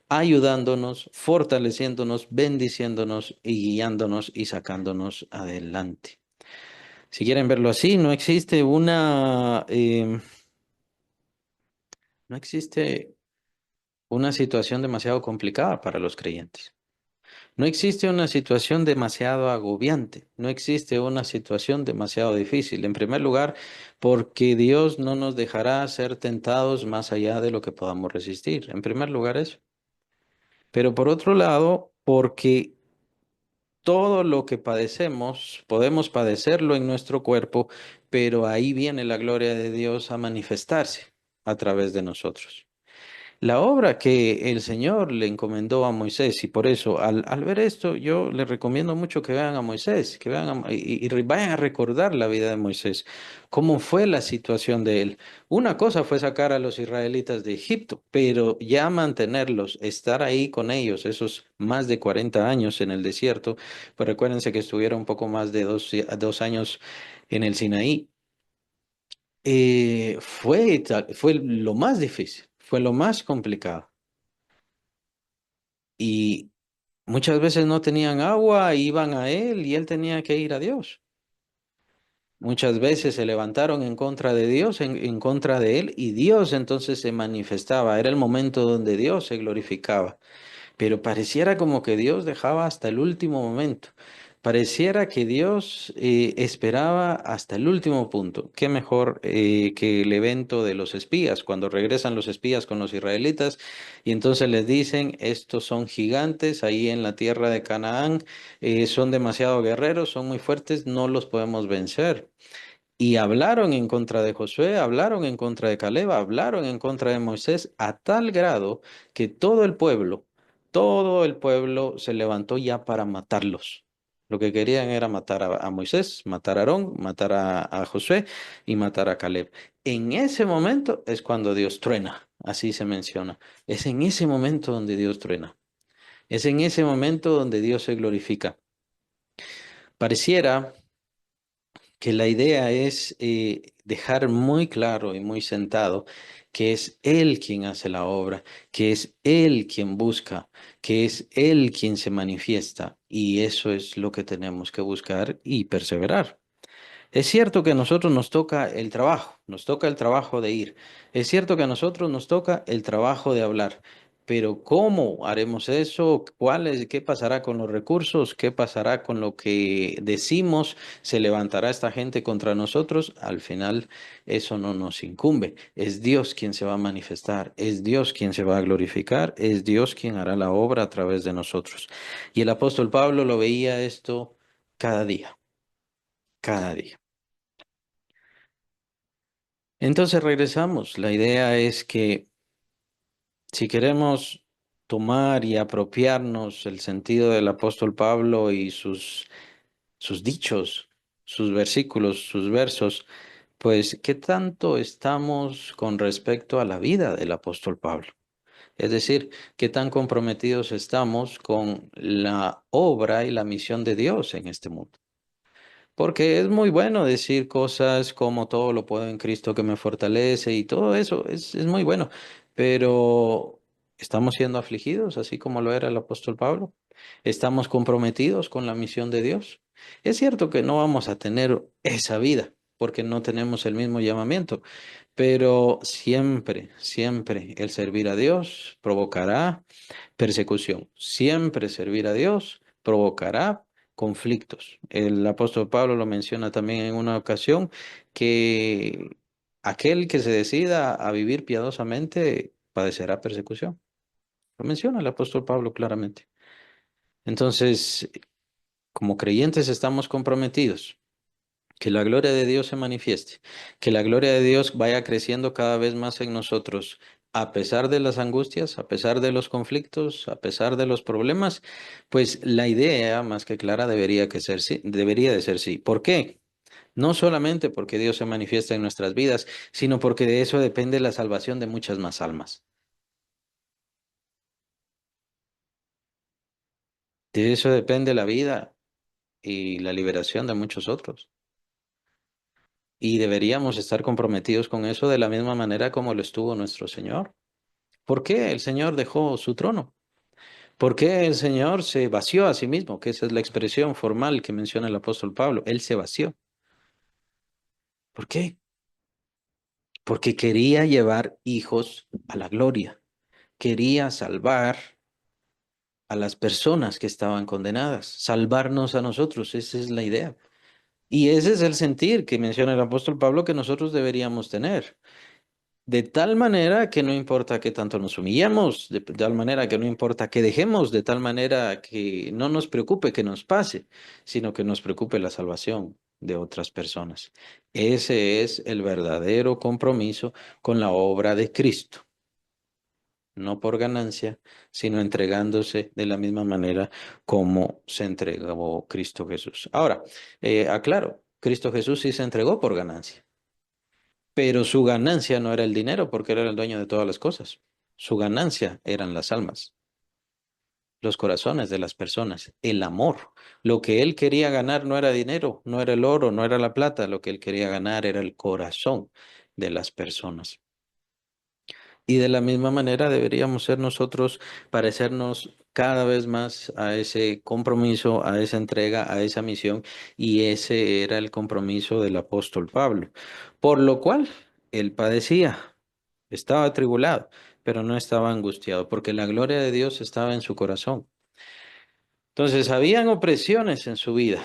ayudándonos, fortaleciéndonos, bendiciéndonos y guiándonos y sacándonos adelante. Si quieren verlo así, no existe una situación demasiado complicada para los creyentes. No existe una situación demasiado agobiante, no existe una situación demasiado difícil. En primer lugar, porque Dios no nos dejará ser tentados más allá de lo que podamos resistir. En primer lugar, eso. Pero por otro lado, porque todo lo que padecemos, podemos padecerlo en nuestro cuerpo, pero ahí viene la gloria de Dios a manifestarse a través de nosotros. La obra que el Señor le encomendó a Moisés, y por eso al ver esto yo les recomiendo mucho que vean a Moisés, que vean y vayan a recordar la vida de Moisés, cómo fue la situación de él. Una cosa fue sacar a los israelitas de Egipto, pero ya mantenerlos, estar ahí con ellos, esos más de 40 años en el desierto, pues recuérdense que estuvieron un poco más de 2 años en el Sinaí. Fue lo más difícil, fue lo más complicado. Y muchas veces no tenían agua, iban a él y él tenía que ir a Dios. Muchas veces se levantaron en contra de Dios, en contra de él, y Dios entonces se manifestaba. Era el momento donde Dios se glorificaba. Pero pareciera como que Dios dejaba hasta el último momento. Pareciera que Dios esperaba hasta el último punto. Qué mejor que el evento de los espías, cuando regresan los espías con los israelitas y entonces les dicen, estos son gigantes ahí en la tierra de Canaán, son demasiado guerreros, son muy fuertes, no los podemos vencer. Y hablaron en contra de Josué, hablaron en contra de Caleb, hablaron en contra de Moisés a tal grado que todo el pueblo se levantó ya para matarlos. Lo que querían era matar a Moisés, matar a Aarón, matar a Josué y matar a Caleb. En ese momento es cuando Dios truena, así se menciona. Es en ese momento donde Dios truena. Es en ese momento donde Dios se glorifica. Pareciera que la idea es dejar muy claro y muy sentado que es Él quien hace la obra, que es Él quien busca, que es Él quien se manifiesta, y eso es lo que tenemos que buscar y perseverar. Es cierto que a nosotros nos toca el trabajo de ir. Es cierto que a nosotros nos toca el trabajo de hablar. Pero ¿cómo haremos eso? ¿Qué pasará con los recursos? ¿Qué pasará con lo que decimos? ¿Se levantará esta gente contra nosotros? Al final, eso no nos incumbe. Es Dios quien se va a manifestar, es Dios quien se va a glorificar, es Dios quien hará la obra a través de nosotros. Y el apóstol Pablo lo veía esto cada día, cada día. Entonces regresamos. La idea es que si queremos tomar y apropiarnos el sentido del apóstol Pablo y sus dichos, sus versículos, sus versos, pues, ¿qué tanto estamos con respecto a la vida del apóstol Pablo? Es decir, ¿qué tan comprometidos estamos con la obra y la misión de Dios en este mundo? Porque es muy bueno decir cosas como todo lo puedo en Cristo que me fortalece y todo eso es muy bueno, pero ¿estamos siendo afligidos así como lo era el apóstol Pablo? ¿Estamos comprometidos con la misión de Dios? Es cierto que no vamos a tener esa vida porque no tenemos el mismo llamamiento, pero siempre, siempre el servir a Dios provocará persecución. Siempre servir a Dios provocará conflictos. El apóstol Pablo lo menciona también en una ocasión que aquel que se decida a vivir piadosamente padecerá persecución. Lo menciona el apóstol Pablo claramente. Entonces, como creyentes estamos comprometidos que la gloria de Dios se manifieste, que la gloria de Dios vaya creciendo cada vez más en nosotros, a pesar de las angustias, a pesar de los conflictos, a pesar de los problemas, pues la idea más que clara debería de ser sí. ¿Por qué? No solamente porque Dios se manifiesta en nuestras vidas, sino porque de eso depende la salvación de muchas más almas. De eso depende la vida y la liberación de muchos otros. Y deberíamos estar comprometidos con eso de la misma manera como lo estuvo nuestro Señor. ¿Por qué el Señor dejó su trono? ¿Por qué el Señor se vació a sí mismo? Que esa es la expresión formal que menciona el apóstol Pablo. Él se vació. ¿Por qué? Porque quería llevar hijos a la gloria. Quería salvar a las personas que estaban condenadas, salvarnos a nosotros. Esa es la idea. Y ese es el sentir que menciona el apóstol Pablo que nosotros deberíamos tener. De tal manera que no importa que tanto nos humillemos, de tal manera que no importa que dejemos, de tal manera que no nos preocupe que nos pase, sino que nos preocupe la salvación de otras personas. Ese es el verdadero compromiso con la obra de Cristo, no por ganancia, sino entregándose de la misma manera como se entregó Cristo Jesús. Ahora, aclaro, Cristo Jesús sí se entregó por ganancia. Pero su ganancia no era el dinero porque él era el dueño de todas las cosas. Su ganancia eran las almas, los corazones de las personas, el amor. Lo que él quería ganar no era dinero, no era el oro, no era la plata. Lo que él quería ganar era el corazón de las personas. Y de la misma manera deberíamos ser nosotros parecernos cada vez más a ese compromiso, a esa entrega, a esa misión. Y ese era el compromiso del apóstol Pablo. Por lo cual él padecía. Estaba atribulado, pero no estaba angustiado, porque la gloria de Dios estaba en su corazón. Entonces, habían opresiones en su vida,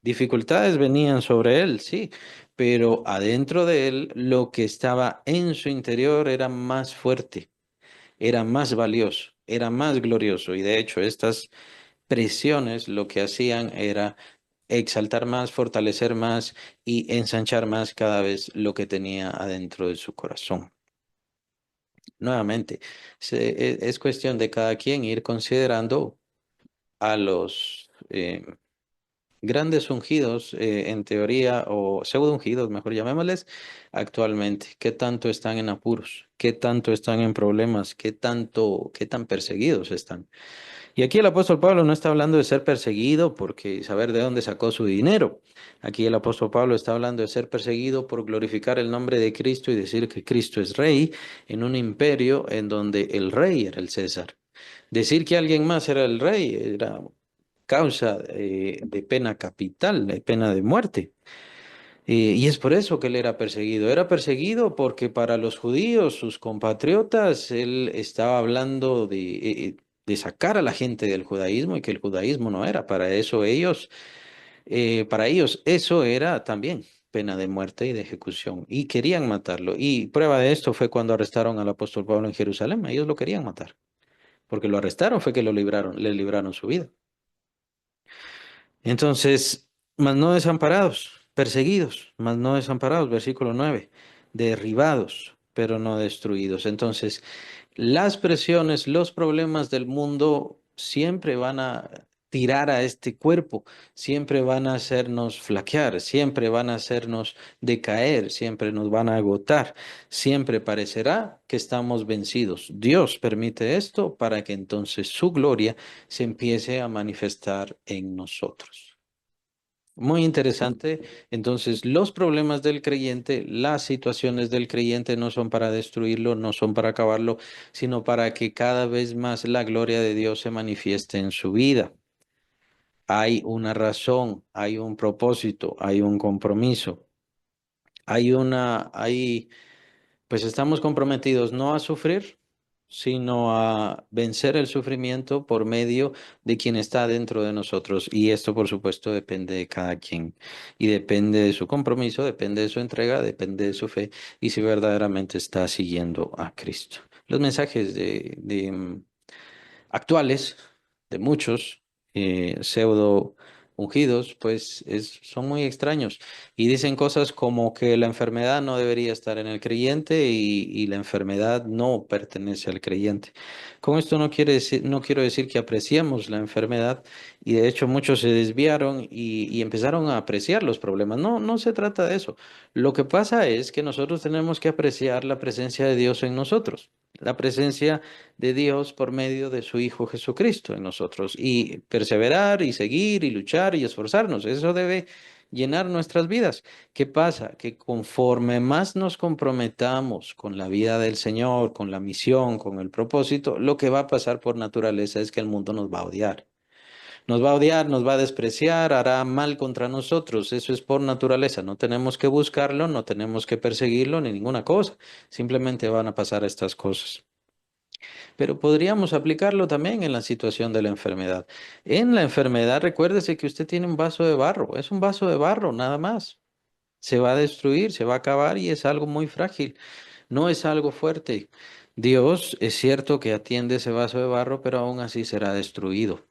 dificultades venían sobre él, sí, pero adentro de él lo que estaba en su interior era más fuerte, era más valioso, era más glorioso. Y de hecho, estas presiones lo que hacían era exaltar más, fortalecer más y ensanchar más cada vez lo que tenía adentro de su corazón. Nuevamente, es cuestión de cada quien ir considerando a los grandes ungidos, en teoría, o pseudo ungidos, mejor llamémosles, actualmente. ¿Qué tanto están en apuros? ¿Qué tanto están en problemas? ¿Qué tan perseguidos están? Y aquí el apóstol Pablo no está hablando de ser perseguido porque saber de dónde sacó su dinero. Aquí el apóstol Pablo está hablando de ser perseguido por glorificar el nombre de Cristo y decir que Cristo es rey en un imperio en donde el rey era el César. Decir que alguien más era el rey era causa de pena capital, de pena de muerte. Y es por eso que él era perseguido. Era perseguido porque para los judíos, sus compatriotas, él estaba hablando de sacar a la gente del judaísmo y que el judaísmo no era. Para ellos eso era también pena de muerte y de ejecución. Y querían matarlo. Y prueba de esto fue cuando arrestaron al apóstol Pablo en Jerusalén. Ellos lo querían matar. Porque lo arrestaron fue que lo libraron, le libraron su vida. Entonces, mas no desamparados, perseguidos, mas no desamparados, versículo 9, derribados, pero no destruidos. Entonces, las presiones, los problemas del mundo siempre van a tirar a este cuerpo, siempre van a hacernos flaquear, siempre van a hacernos decaer, siempre nos van a agotar, siempre parecerá que estamos vencidos. Dios permite esto para que entonces su gloria se empiece a manifestar en nosotros. Muy interesante. Entonces, los problemas del creyente, las situaciones del creyente no son para destruirlo, no son para acabarlo, sino para que cada vez más la gloria de Dios se manifieste en su vida. Hay una razón, hay un propósito, hay un compromiso, pues estamos comprometidos no a sufrir, sino a vencer el sufrimiento por medio de quien está dentro de nosotros. Y esto, por supuesto, depende de cada quien. Y depende de su compromiso, depende de su entrega, depende de su fe y si verdaderamente está siguiendo a Cristo. Los mensajes actuales de muchos pseudo ungidos, pues son muy extraños y dicen cosas como que la enfermedad no debería estar en el creyente y la enfermedad no pertenece al creyente. Con esto no quiero decir que apreciemos la enfermedad y de hecho muchos se desviaron y empezaron a apreciar los problemas. No, no se trata de eso. Lo que pasa es que nosotros tenemos que apreciar la presencia de Dios en nosotros. La presencia de Dios por medio de su Hijo Jesucristo en nosotros y perseverar y seguir y luchar y esforzarnos. Eso debe llenar nuestras vidas. ¿Qué pasa? Que conforme más nos comprometamos con la vida del Señor, con la misión, con el propósito, lo que va a pasar por naturaleza es que el mundo nos va a odiar. Nos va a odiar, nos va a despreciar, hará mal contra nosotros. Eso es por naturaleza. No tenemos que buscarlo, no tenemos que perseguirlo ni ninguna cosa. Simplemente van a pasar estas cosas. Pero podríamos aplicarlo también en la situación de la enfermedad. En la enfermedad, recuérdese que usted tiene un vaso de barro, es un vaso de barro, nada más. Se va a destruir, se va a acabar y es algo muy frágil, no es algo fuerte. Dios es cierto que atiende ese vaso de barro, pero aún así será destruido.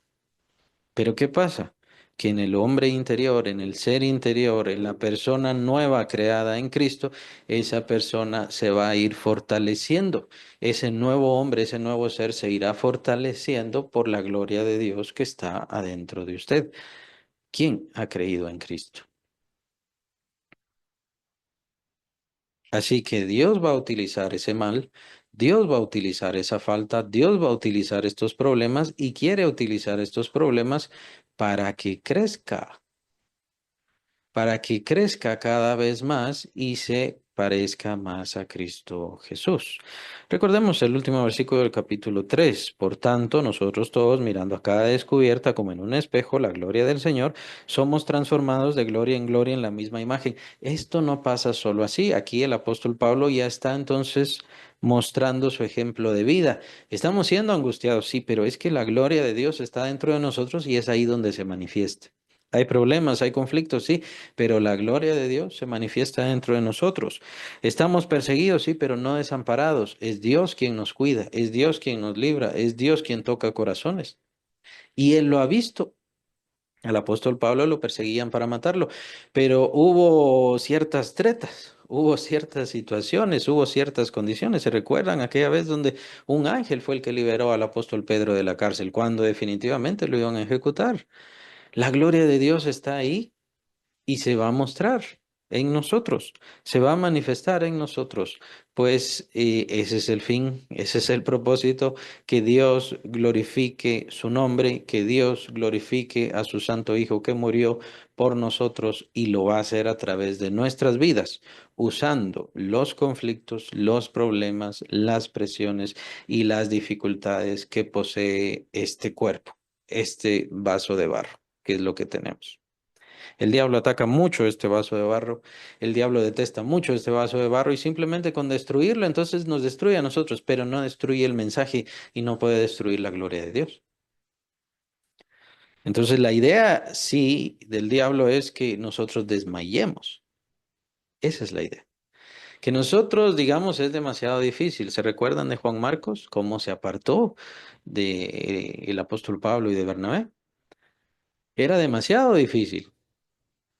Pero ¿qué pasa? Que en el hombre interior, en el ser interior, en la persona nueva creada en Cristo, esa persona se va a ir fortaleciendo. Ese nuevo hombre, ese nuevo ser se irá fortaleciendo por la gloria de Dios que está adentro de usted. ¿Quién ha creído en Cristo? Así que Dios va a utilizar ese mal, Dios va a utilizar esa falta, Dios va a utilizar estos problemas y quiere utilizar estos problemas para que crezca, para que crezca cada vez más y se parezca más a Cristo Jesús. Recordemos el último versículo del capítulo 3. Por tanto, nosotros todos, mirando a cada descubierta como en un espejo la gloria del Señor, somos transformados de gloria en la misma imagen. Esto no pasa solo así. Aquí el apóstol Pablo ya está entonces mostrando su ejemplo de vida. Estamos siendo angustiados, sí, pero es que la gloria de Dios está dentro de nosotros y es ahí donde se manifiesta. Hay problemas, hay conflictos, sí, pero la gloria de Dios se manifiesta dentro de nosotros. Estamos perseguidos, sí, pero no desamparados. Es Dios quien nos cuida, es Dios quien nos libra, es Dios quien toca corazones. Y Él lo ha visto. Al apóstol Pablo lo perseguían para matarlo, pero hubo ciertas tretas, hubo ciertas situaciones, hubo ciertas condiciones. ¿Se recuerdan aquella vez donde un ángel fue el que liberó al apóstol Pedro de la cárcel cuando definitivamente lo iban a ejecutar? La gloria de Dios está ahí y se va a mostrar. en nosotros, se va a manifestar en nosotros. Pues ese es el fin, ese es el propósito, que Dios glorifique su nombre, que Dios glorifique a su Santo Hijo que murió por nosotros y lo va a hacer a través de nuestras vidas, usando los conflictos, los problemas, las presiones y las dificultades que posee este cuerpo, este vaso de barro, que es lo que tenemos. El diablo ataca mucho este vaso de barro, el diablo detesta mucho este vaso de barro y simplemente con destruirlo entonces nos destruye a nosotros, pero no destruye el mensaje y no puede destruir la gloria de Dios. Entonces la idea, sí, del diablo es que nosotros desmayemos. Esa es la idea. Que nosotros digamos es demasiado difícil. ¿Se recuerdan de Juan Marcos? ¿Cómo se apartó de el apóstol Pablo y de Bernabé? Era demasiado difícil.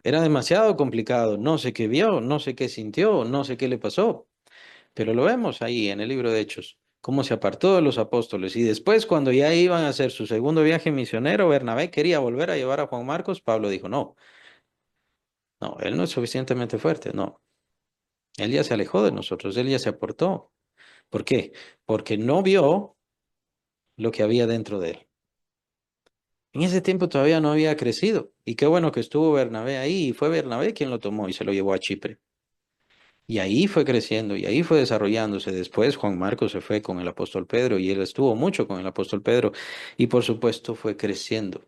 Era demasiado complicado. No sé qué vio, no sé qué sintió, no sé qué le pasó. Pero lo vemos ahí en el libro de Hechos, cómo se apartó de los apóstoles. Y después, cuando ya iban a hacer su segundo viaje misionero, Bernabé quería volver a llevar a Juan Marcos. Pablo dijo, no, no, él no es suficientemente fuerte. No, él ya se alejó de nosotros, él ya se apartó. ¿Por qué? Porque no vio lo que había dentro de él. En ese tiempo todavía no había crecido. Y qué bueno que estuvo Bernabé ahí. Y fue Bernabé quien lo tomó y se lo llevó a Chipre. Y ahí fue creciendo y ahí fue desarrollándose. Después Juan Marcos se fue con el apóstol Pedro y él estuvo mucho con el apóstol Pedro y por supuesto fue creciendo.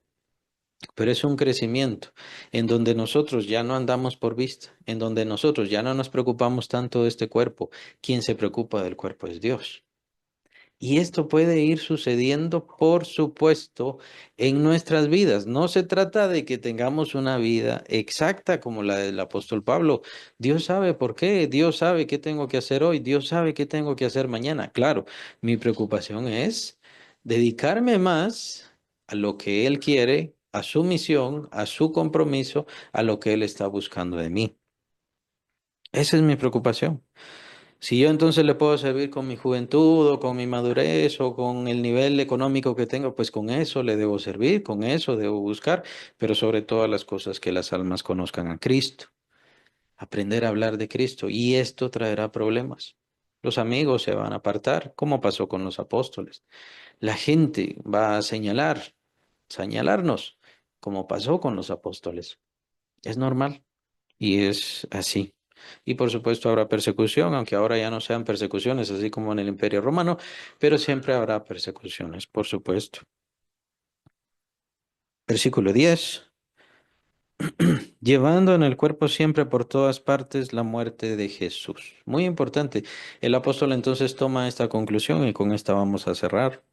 Pero es un crecimiento en donde nosotros ya no andamos por vista, en donde nosotros ya no nos preocupamos tanto de este cuerpo. Quien se preocupa del cuerpo es Dios. Y esto puede ir sucediendo, por supuesto, en nuestras vidas. No se trata de que tengamos una vida exacta como la del apóstol Pablo. Dios sabe por qué, Dios sabe qué tengo que hacer hoy, Dios sabe qué tengo que hacer mañana. Claro, mi preocupación es dedicarme más a lo que Él quiere, a su misión, a su compromiso, a lo que Él está buscando de mí. Esa es mi preocupación. Si yo entonces le puedo servir con mi juventud o con mi madurez o con el nivel económico que tengo, pues con eso le debo servir, con eso debo buscar, pero sobre todas las cosas que las almas conozcan a Cristo, aprender a hablar de Cristo y esto traerá problemas. Los amigos se van a apartar, como pasó con los apóstoles. La gente va a señalarnos, como pasó con los apóstoles. Es normal. Y es así. Y por supuesto habrá persecución, aunque ahora ya no sean persecuciones, así como en el Imperio Romano, pero siempre habrá persecuciones, por supuesto. Versículo 10. Llevando en el cuerpo siempre por todas partes la muerte de Jesús. Muy importante. El apóstol entonces toma esta conclusión y con esta vamos a cerrar.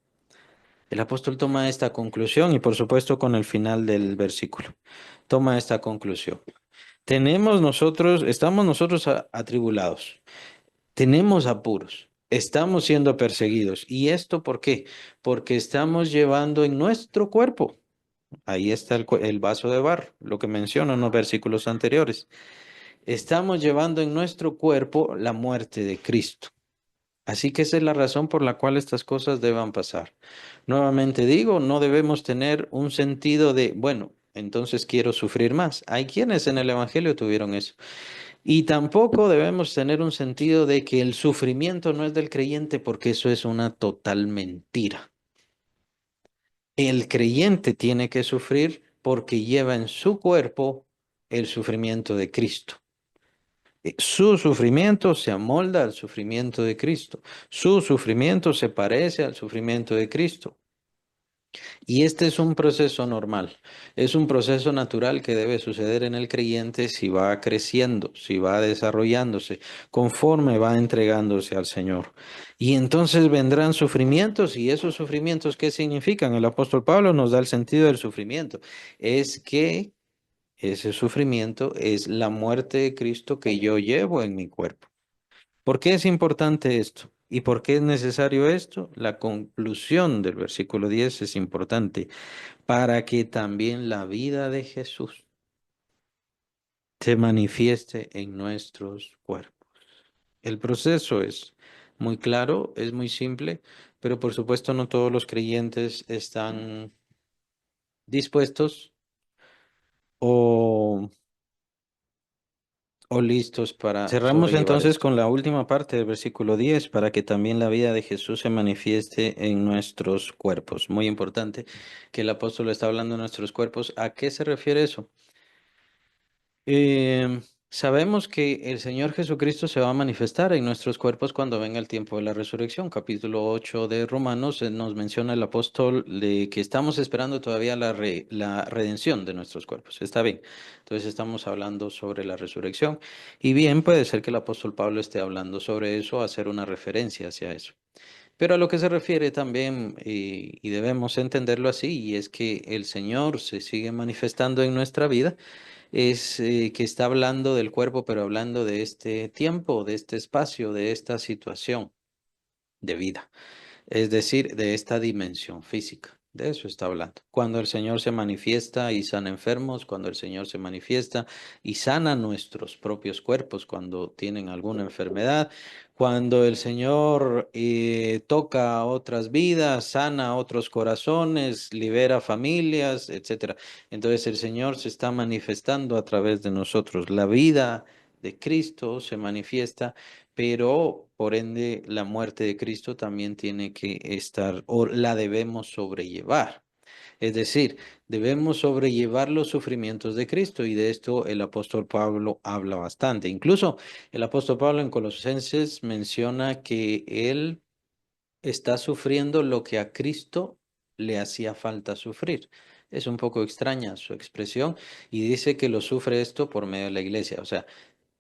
El apóstol toma esta conclusión y por supuesto con el final del versículo. Toma esta conclusión. Estamos nosotros atribulados. Tenemos apuros, estamos siendo perseguidos. ¿Y esto por qué? Porque estamos llevando en nuestro cuerpo, ahí está el vaso de barro, lo que menciono en los versículos anteriores. Estamos llevando en nuestro cuerpo la muerte de Cristo. Así que esa es la razón por la cual estas cosas deban pasar. Nuevamente digo, no debemos tener un sentido de, bueno, entonces quiero sufrir más. Hay quienes en el Evangelio tuvieron eso. Y tampoco debemos tener un sentido de que el sufrimiento no es del creyente, porque eso es una total mentira. El creyente tiene que sufrir porque lleva en su cuerpo el sufrimiento de Cristo. Su sufrimiento se amolda al sufrimiento de Cristo. Su sufrimiento se parece al sufrimiento de Cristo. Y este es un proceso normal, es un proceso natural que debe suceder en el creyente si va creciendo, si va desarrollándose, conforme va entregándose al Señor. Y entonces vendrán sufrimientos y esos sufrimientos, ¿qué significan? El apóstol Pablo nos da el sentido del sufrimiento. Es que ese sufrimiento es la muerte de Cristo que yo llevo en mi cuerpo. ¿Por qué es importante esto? ¿Y por qué es necesario esto? La conclusión del versículo 10 es importante para que también la vida de Jesús se manifieste en nuestros cuerpos. El proceso es muy claro, es muy simple, pero por supuesto no todos los creyentes están dispuestos o o listos para... Cerramos sobrellevar entonces esto. con la última parte del versículo 10 para que también la vida de Jesús se manifieste en nuestros cuerpos. Muy importante que el apóstol está hablando de nuestros cuerpos. ¿A qué se refiere eso? Sabemos que el Señor Jesucristo se va a manifestar en nuestros cuerpos cuando venga el tiempo de la resurrección. Capítulo 8 de Romanos nos menciona el apóstol de que estamos esperando todavía la redención de nuestros cuerpos. Está bien. Entonces estamos hablando sobre la resurrección. Y bien, puede ser que el apóstol Pablo esté hablando sobre eso, hacer una referencia hacia eso. Pero a lo que se refiere también, y debemos entenderlo así, y es que el Señor se sigue manifestando en nuestra vida es que está hablando del cuerpo, pero hablando de este tiempo, de este espacio, de esta situación de vida, es decir, de esta dimensión física. De eso está hablando. Cuando el Señor se manifiesta y sana enfermos, cuando el Señor se manifiesta y sana nuestros propios cuerpos cuando tienen alguna enfermedad, cuando el Señor toca otras vidas, sana otros corazones, libera familias, etcétera. Entonces el Señor se está manifestando a través de nosotros. La vida de Cristo se manifiesta, pero por ende la muerte de Cristo también tiene que estar o la debemos sobrellevar. Es decir, debemos sobrellevar los sufrimientos de Cristo y de esto el apóstol Pablo habla bastante. Incluso el apóstol Pablo en Colosenses menciona que él está sufriendo lo que a Cristo le hacía falta sufrir. Es un poco extraña su expresión y dice que lo sufre esto por medio de la iglesia. O sea,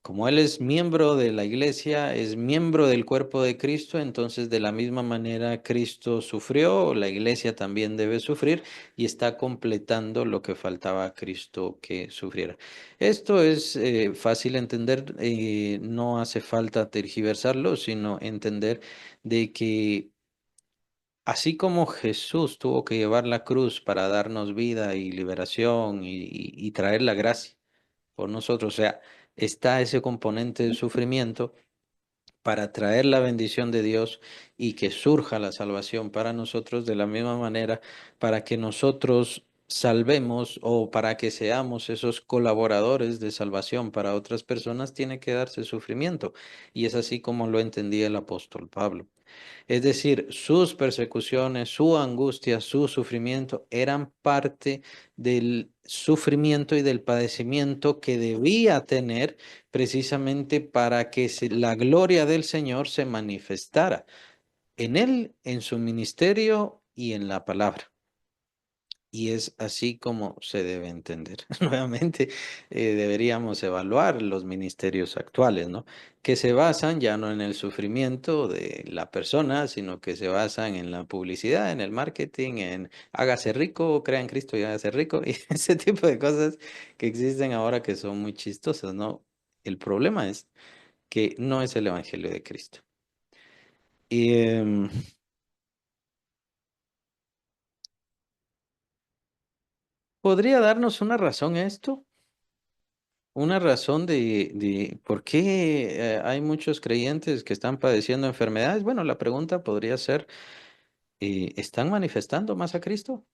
como él es miembro de la iglesia, es miembro del cuerpo de Cristo, entonces de la misma manera Cristo sufrió, la iglesia también debe sufrir y está completando lo que faltaba a Cristo que sufriera. Esto es fácil entender, no hace falta tergiversarlo, sino entender de que así como Jesús tuvo que llevar la cruz para darnos vida y liberación y traer la gracia por nosotros. O sea, está ese componente de sufrimiento para traer la bendición de Dios y que surja la salvación para nosotros de la misma manera, para que nosotros salvemos o para que seamos esos colaboradores de salvación para otras personas, tiene que darse sufrimiento. Y es así como lo entendía el apóstol Pablo. Es decir, sus persecuciones, su angustia, su sufrimiento eran parte del sufrimiento y del padecimiento que debía tener precisamente para que la gloria del Señor se manifestara en él, en su ministerio y en la palabra. Y es así como se debe entender. Nuevamente, deberíamos evaluar los ministerios actuales, ¿no? Que se basan ya no en el sufrimiento de la persona, sino que se basan en la publicidad, en el marketing, en hágase rico, crea en Cristo y hágase rico, y ese tipo de cosas que existen ahora que son muy chistosas, ¿no? El problema es que no es el Evangelio de Cristo. Y ¿podría darnos una razón esto? Una razón de por qué hay muchos creyentes que están padeciendo enfermedades. Bueno, la pregunta podría ser, ¿están manifestando más a Cristo?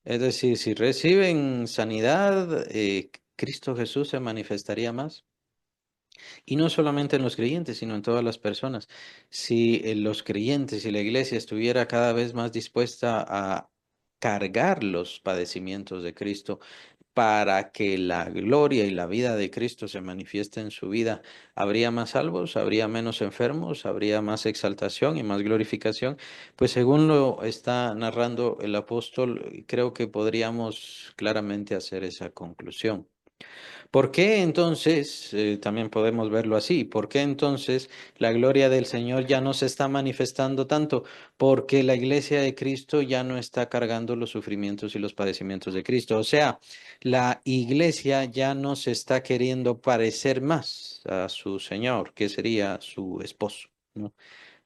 Es decir, si reciben sanidad, Cristo Jesús se manifestaría más. Y no solamente en los creyentes, sino en todas las personas. Si los creyentes y la iglesia estuviera cada vez más dispuesta a cargar los padecimientos de Cristo, para que la gloria y la vida de Cristo se manifieste en su vida, habría más salvos, habría menos enfermos, habría más exaltación y más glorificación. Pues según lo está narrando el apóstol, creo que podríamos claramente hacer esa conclusión. ¿Por qué entonces, también podemos verlo así, por qué entonces la gloria del Señor ya no se está manifestando tanto? Porque la iglesia de Cristo ya no está cargando los sufrimientos y los padecimientos de Cristo. O sea, la iglesia ya no se está queriendo parecer más a su Señor, que sería su esposo, ¿no?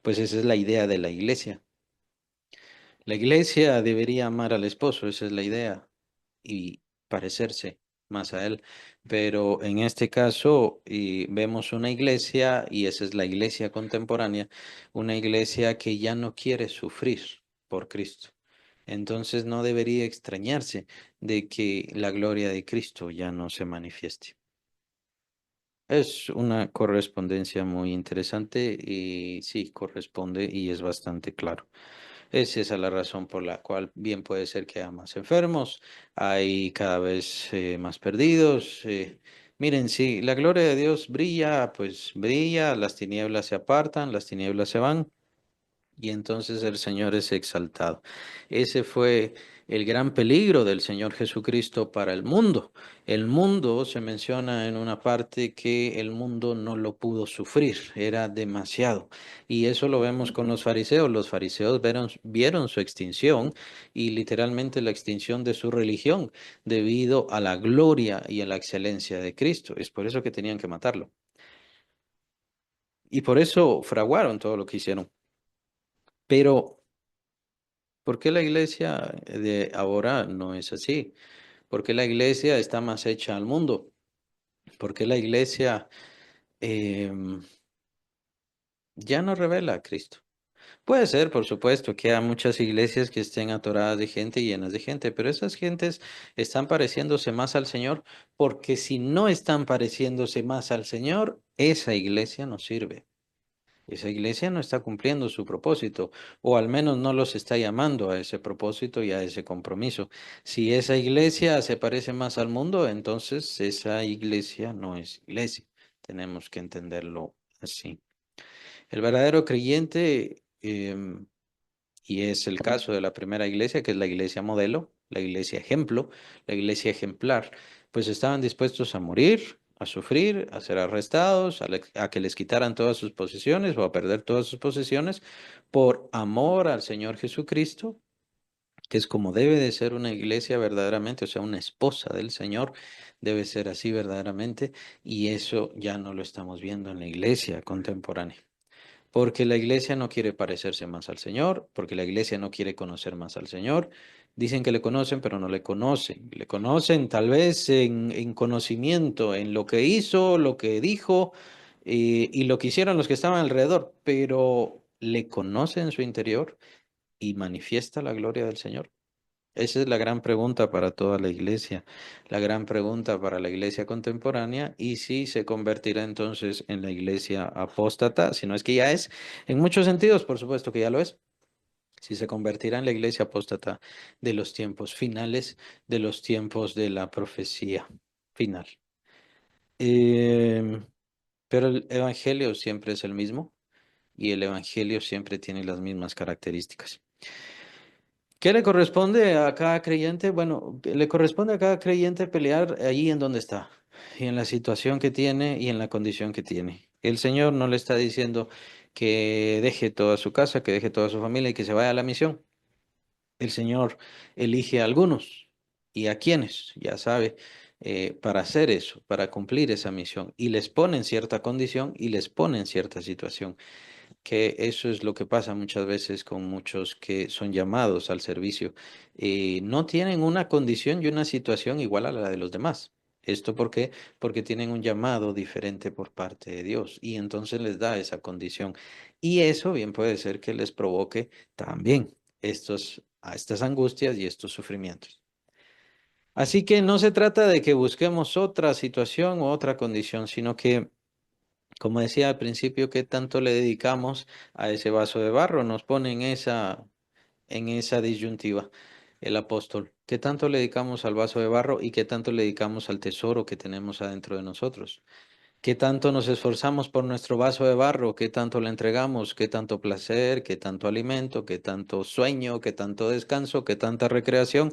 Pues esa es la idea de la iglesia. La iglesia debería amar al esposo, esa es la idea y parecerse más a él. Pero en este caso vemos una iglesia, y esa es la iglesia contemporánea, una iglesia que ya no quiere sufrir por Cristo. Entonces no debería extrañarse de que la gloria de Cristo ya no se manifieste. Es una correspondencia muy interesante y sí, corresponde y es bastante claro. Es esa la razón por la cual bien puede ser que haya más enfermos, hay cada vez más perdidos. Miren, si la gloria de Dios brilla, pues brilla, las tinieblas se apartan, las tinieblas se van. Y entonces el Señor es exaltado. Ese fue el gran peligro del Señor Jesucristo para el mundo. El mundo se menciona en una parte que el mundo no lo pudo sufrir, era demasiado. Y eso lo vemos con los fariseos. Los fariseos vieron su extinción y literalmente la extinción de su religión debido a la gloria y a la excelencia de Cristo. Es por eso que tenían que matarlo. Y por eso fraguaron todo lo que hicieron. Pero ¿por qué la iglesia de ahora no es así? ¿Por qué la iglesia está más hecha al mundo? ¿Por qué la iglesia em, ya no revela a Cristo? Puede ser, por supuesto, que haya muchas iglesias que estén atoradas de gente y llenas de gente, pero esas gentes están pareciéndose más al Señor porque si no están pareciéndose más al Señor, esa iglesia no sirve. Esa iglesia no está cumpliendo su propósito, o al menos no los está llamando a ese propósito y a ese compromiso. Si esa iglesia se parece más al mundo, entonces esa iglesia no es iglesia. Tenemos que entenderlo así. El verdadero creyente, y es el caso de la primera iglesia, que es la iglesia modelo, la iglesia ejemplo, la iglesia ejemplar, pues estaban dispuestos a morir, a sufrir, a ser arrestados, a que les quitaran todas sus posesiones o a perder todas sus posesiones por amor al Señor Jesucristo, que es como debe de ser una iglesia verdaderamente, o sea, una esposa del Señor debe ser así verdaderamente, y eso ya no lo estamos viendo en la iglesia contemporánea. Porque la iglesia no quiere parecerse más al Señor, porque la iglesia no quiere conocer más al Señor. Dicen que le conocen, pero no le conocen. Le conocen tal vez en conocimiento, en lo que hizo, lo que dijo y lo que hicieron los que estaban alrededor, pero le conoce en su interior y manifiesta la gloria del Señor. Esa es la gran pregunta para toda la iglesia, la gran pregunta para la iglesia contemporánea y si se convertirá entonces en la iglesia apóstata, si no es que ya es, en muchos sentidos, por supuesto que ya lo es, si se convertirá en la iglesia apóstata de los tiempos finales, de los tiempos de la profecía final. Em, pero el evangelio siempre es el mismo y el evangelio siempre tiene las mismas características. ¿Qué le corresponde a cada creyente? Bueno, le corresponde a cada creyente pelear allí en donde está, y en la situación que tiene y en la condición que tiene. El Señor no le está diciendo que deje toda su casa, que deje toda su familia y que se vaya a la misión. El Señor elige a algunos y a quienes, ya sabe, para hacer eso, para cumplir esa misión. Y les pone en cierta condición y les pone en cierta situación, que eso es lo que pasa muchas veces con muchos que son llamados al servicio. No tienen una condición y una situación igual a la de los demás. ¿Esto por qué? Porque tienen un llamado diferente por parte de Dios y entonces les da esa condición. Y eso bien puede ser que les provoque también a estas angustias y estos sufrimientos. Así que no se trata de que busquemos otra situación u otra condición, sino que como decía al principio, ¿qué tanto le dedicamos a ese vaso de barro? Nos pone en esa disyuntiva el apóstol. ¿Qué tanto le dedicamos al vaso de barro y qué tanto le dedicamos al tesoro que tenemos adentro de nosotros? ¿Qué tanto nos esforzamos por nuestro vaso de barro? ¿Qué tanto le entregamos? ¿Qué tanto placer? ¿Qué tanto alimento? ¿Qué tanto sueño? ¿Qué tanto descanso? ¿Qué tanta recreación?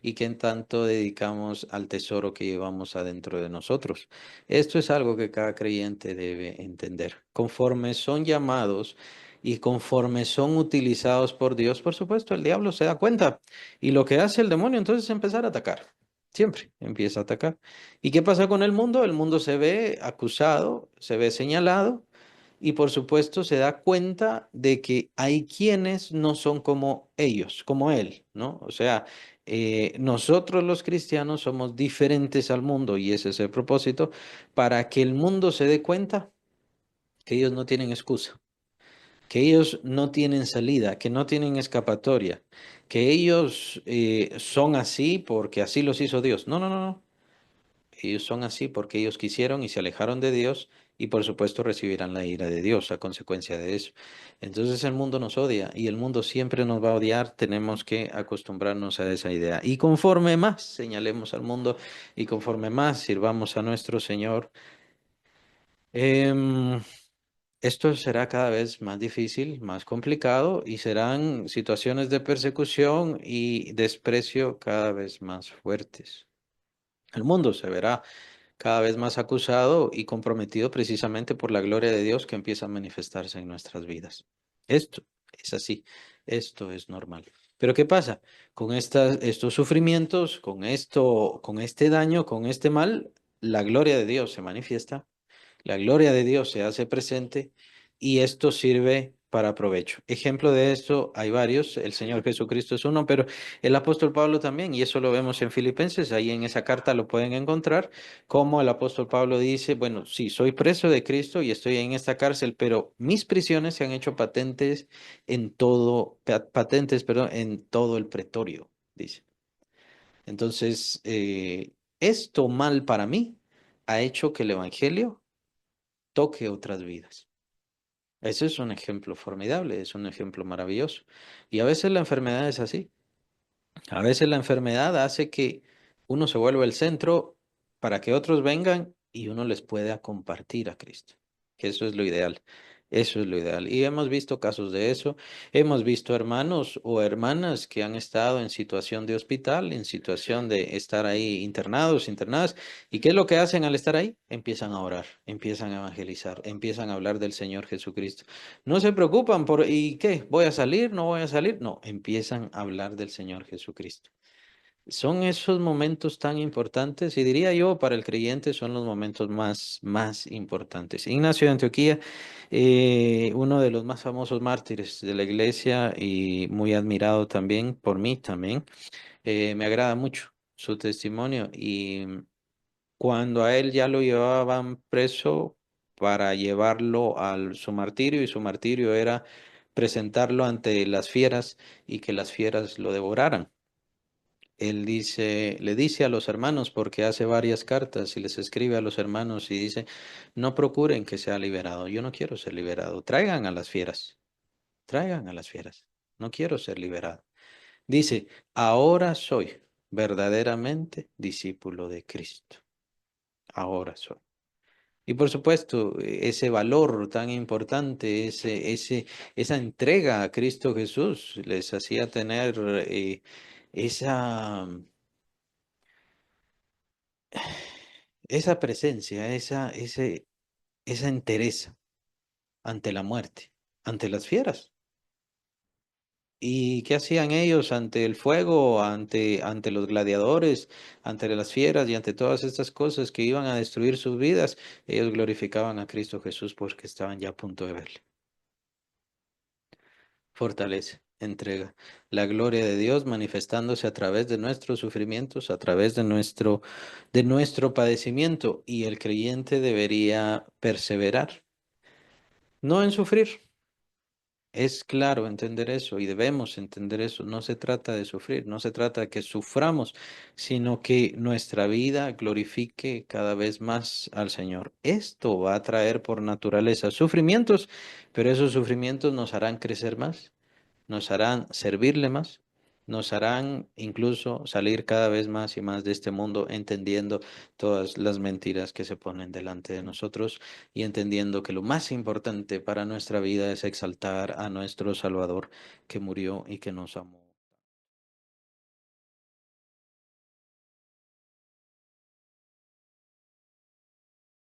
¿Y qué tanto dedicamos al tesoro que llevamos adentro de nosotros? Esto es algo que cada creyente debe entender. Conforme son llamados y conforme son utilizados por Dios, por supuesto, el diablo se da cuenta. Y lo que hace el demonio entonces es empezar a atacar. Siempre empieza a atacar. ¿Y qué pasa con el mundo? El mundo se ve acusado, se ve señalado y por supuesto se da cuenta de que hay quienes no son como ellos, como él, ¿no? O sea, nosotros los cristianos somos diferentes al mundo y ese es el propósito para que el mundo se dé cuenta que ellos no tienen excusa, que ellos no tienen salida, que no tienen escapatoria, que ellos son así porque así los hizo Dios. No, no, no, no. Ellos son así porque ellos quisieron y se alejaron de Dios y por supuesto recibirán la ira de Dios a consecuencia de eso. Entonces el mundo nos odia y el mundo siempre nos va a odiar. Tenemos que acostumbrarnos a esa idea. Y conforme más señalemos al mundo y conforme más sirvamos a nuestro Señor, em, esto será cada vez más difícil, más complicado y serán situaciones de persecución y desprecio cada vez más fuertes. El mundo se verá cada vez más acusado y comprometido precisamente por la gloria de Dios que empieza a manifestarse en nuestras vidas. Esto es así, esto es normal. Pero ¿qué pasa? Con estos sufrimientos, con esto, con este daño, con este mal, la gloria de Dios se manifiesta, la gloria de Dios se hace presente y esto sirve para provecho. Ejemplo de esto hay varios, el Señor Jesucristo es uno, pero el apóstol Pablo también, y eso lo vemos en Filipenses, ahí en esa carta lo pueden encontrar, como el apóstol Pablo dice, bueno, sí, soy preso de Cristo y estoy en esta cárcel, pero mis prisiones se han hecho patentes en todo, patentes, perdón, en todo el pretorio, dice. Entonces, esto mal para mí ha hecho que el Evangelio toque otras vidas. Ese es un ejemplo formidable, es un ejemplo maravilloso. Y a veces la enfermedad es así. A veces la enfermedad hace que uno se vuelva el centro para que otros vengan y uno les pueda compartir a Cristo. Que eso es lo ideal. Eso es lo ideal. Y hemos visto casos de eso. Hemos visto hermanos o hermanas que han estado en situación de hospital, en situación de estar ahí internados, internadas. ¿Y qué es lo que hacen al estar ahí? Empiezan a orar, empiezan a evangelizar, empiezan a hablar del Señor Jesucristo. No se preocupan por, ¿y qué? ¿Voy a salir? ¿No voy a salir? No, empiezan a hablar del Señor Jesucristo. Son esos momentos tan importantes y diría yo para el creyente son los momentos más importantes. Ignacio de Antioquía, uno de los más famosos mártires de la iglesia y muy admirado también por mí también, me agrada mucho su testimonio y cuando a él ya lo llevaban preso para llevarlo a su martirio y su martirio era presentarlo ante las fieras y que las fieras lo devoraran. Él dice, le dice a los hermanos, porque hace varias cartas y les escribe a los hermanos y dice, no procuren que sea liberado, yo no quiero ser liberado, traigan a las fieras, no quiero ser liberado. Dice, ahora soy verdaderamente discípulo de Cristo, ahora soy. Y por supuesto, ese valor tan importante, esa entrega a Cristo Jesús les hacía tener esa, esa presencia, esa entereza ante la muerte, ante las fieras. ¿Y qué hacían ellos ante el fuego, ante los gladiadores, ante las fieras y ante todas estas cosas que iban a destruir sus vidas? Ellos glorificaban a Cristo Jesús porque estaban ya a punto de verle. Fortalece, entrega la gloria de Dios manifestándose a través de nuestros sufrimientos, a través de nuestro padecimiento. Y el creyente debería perseverar, no en sufrir. Es claro entender eso y debemos entender eso. No se trata de sufrir, no se trata de que suframos, sino que nuestra vida glorifique cada vez más al Señor. Esto va a traer por naturaleza sufrimientos, pero esos sufrimientos nos harán crecer más, nos harán servirle más, nos harán incluso salir cada vez más y más de este mundo entendiendo todas las mentiras que se ponen delante de nosotros y entendiendo que lo más importante para nuestra vida es exaltar a nuestro Salvador que murió y que nos amó.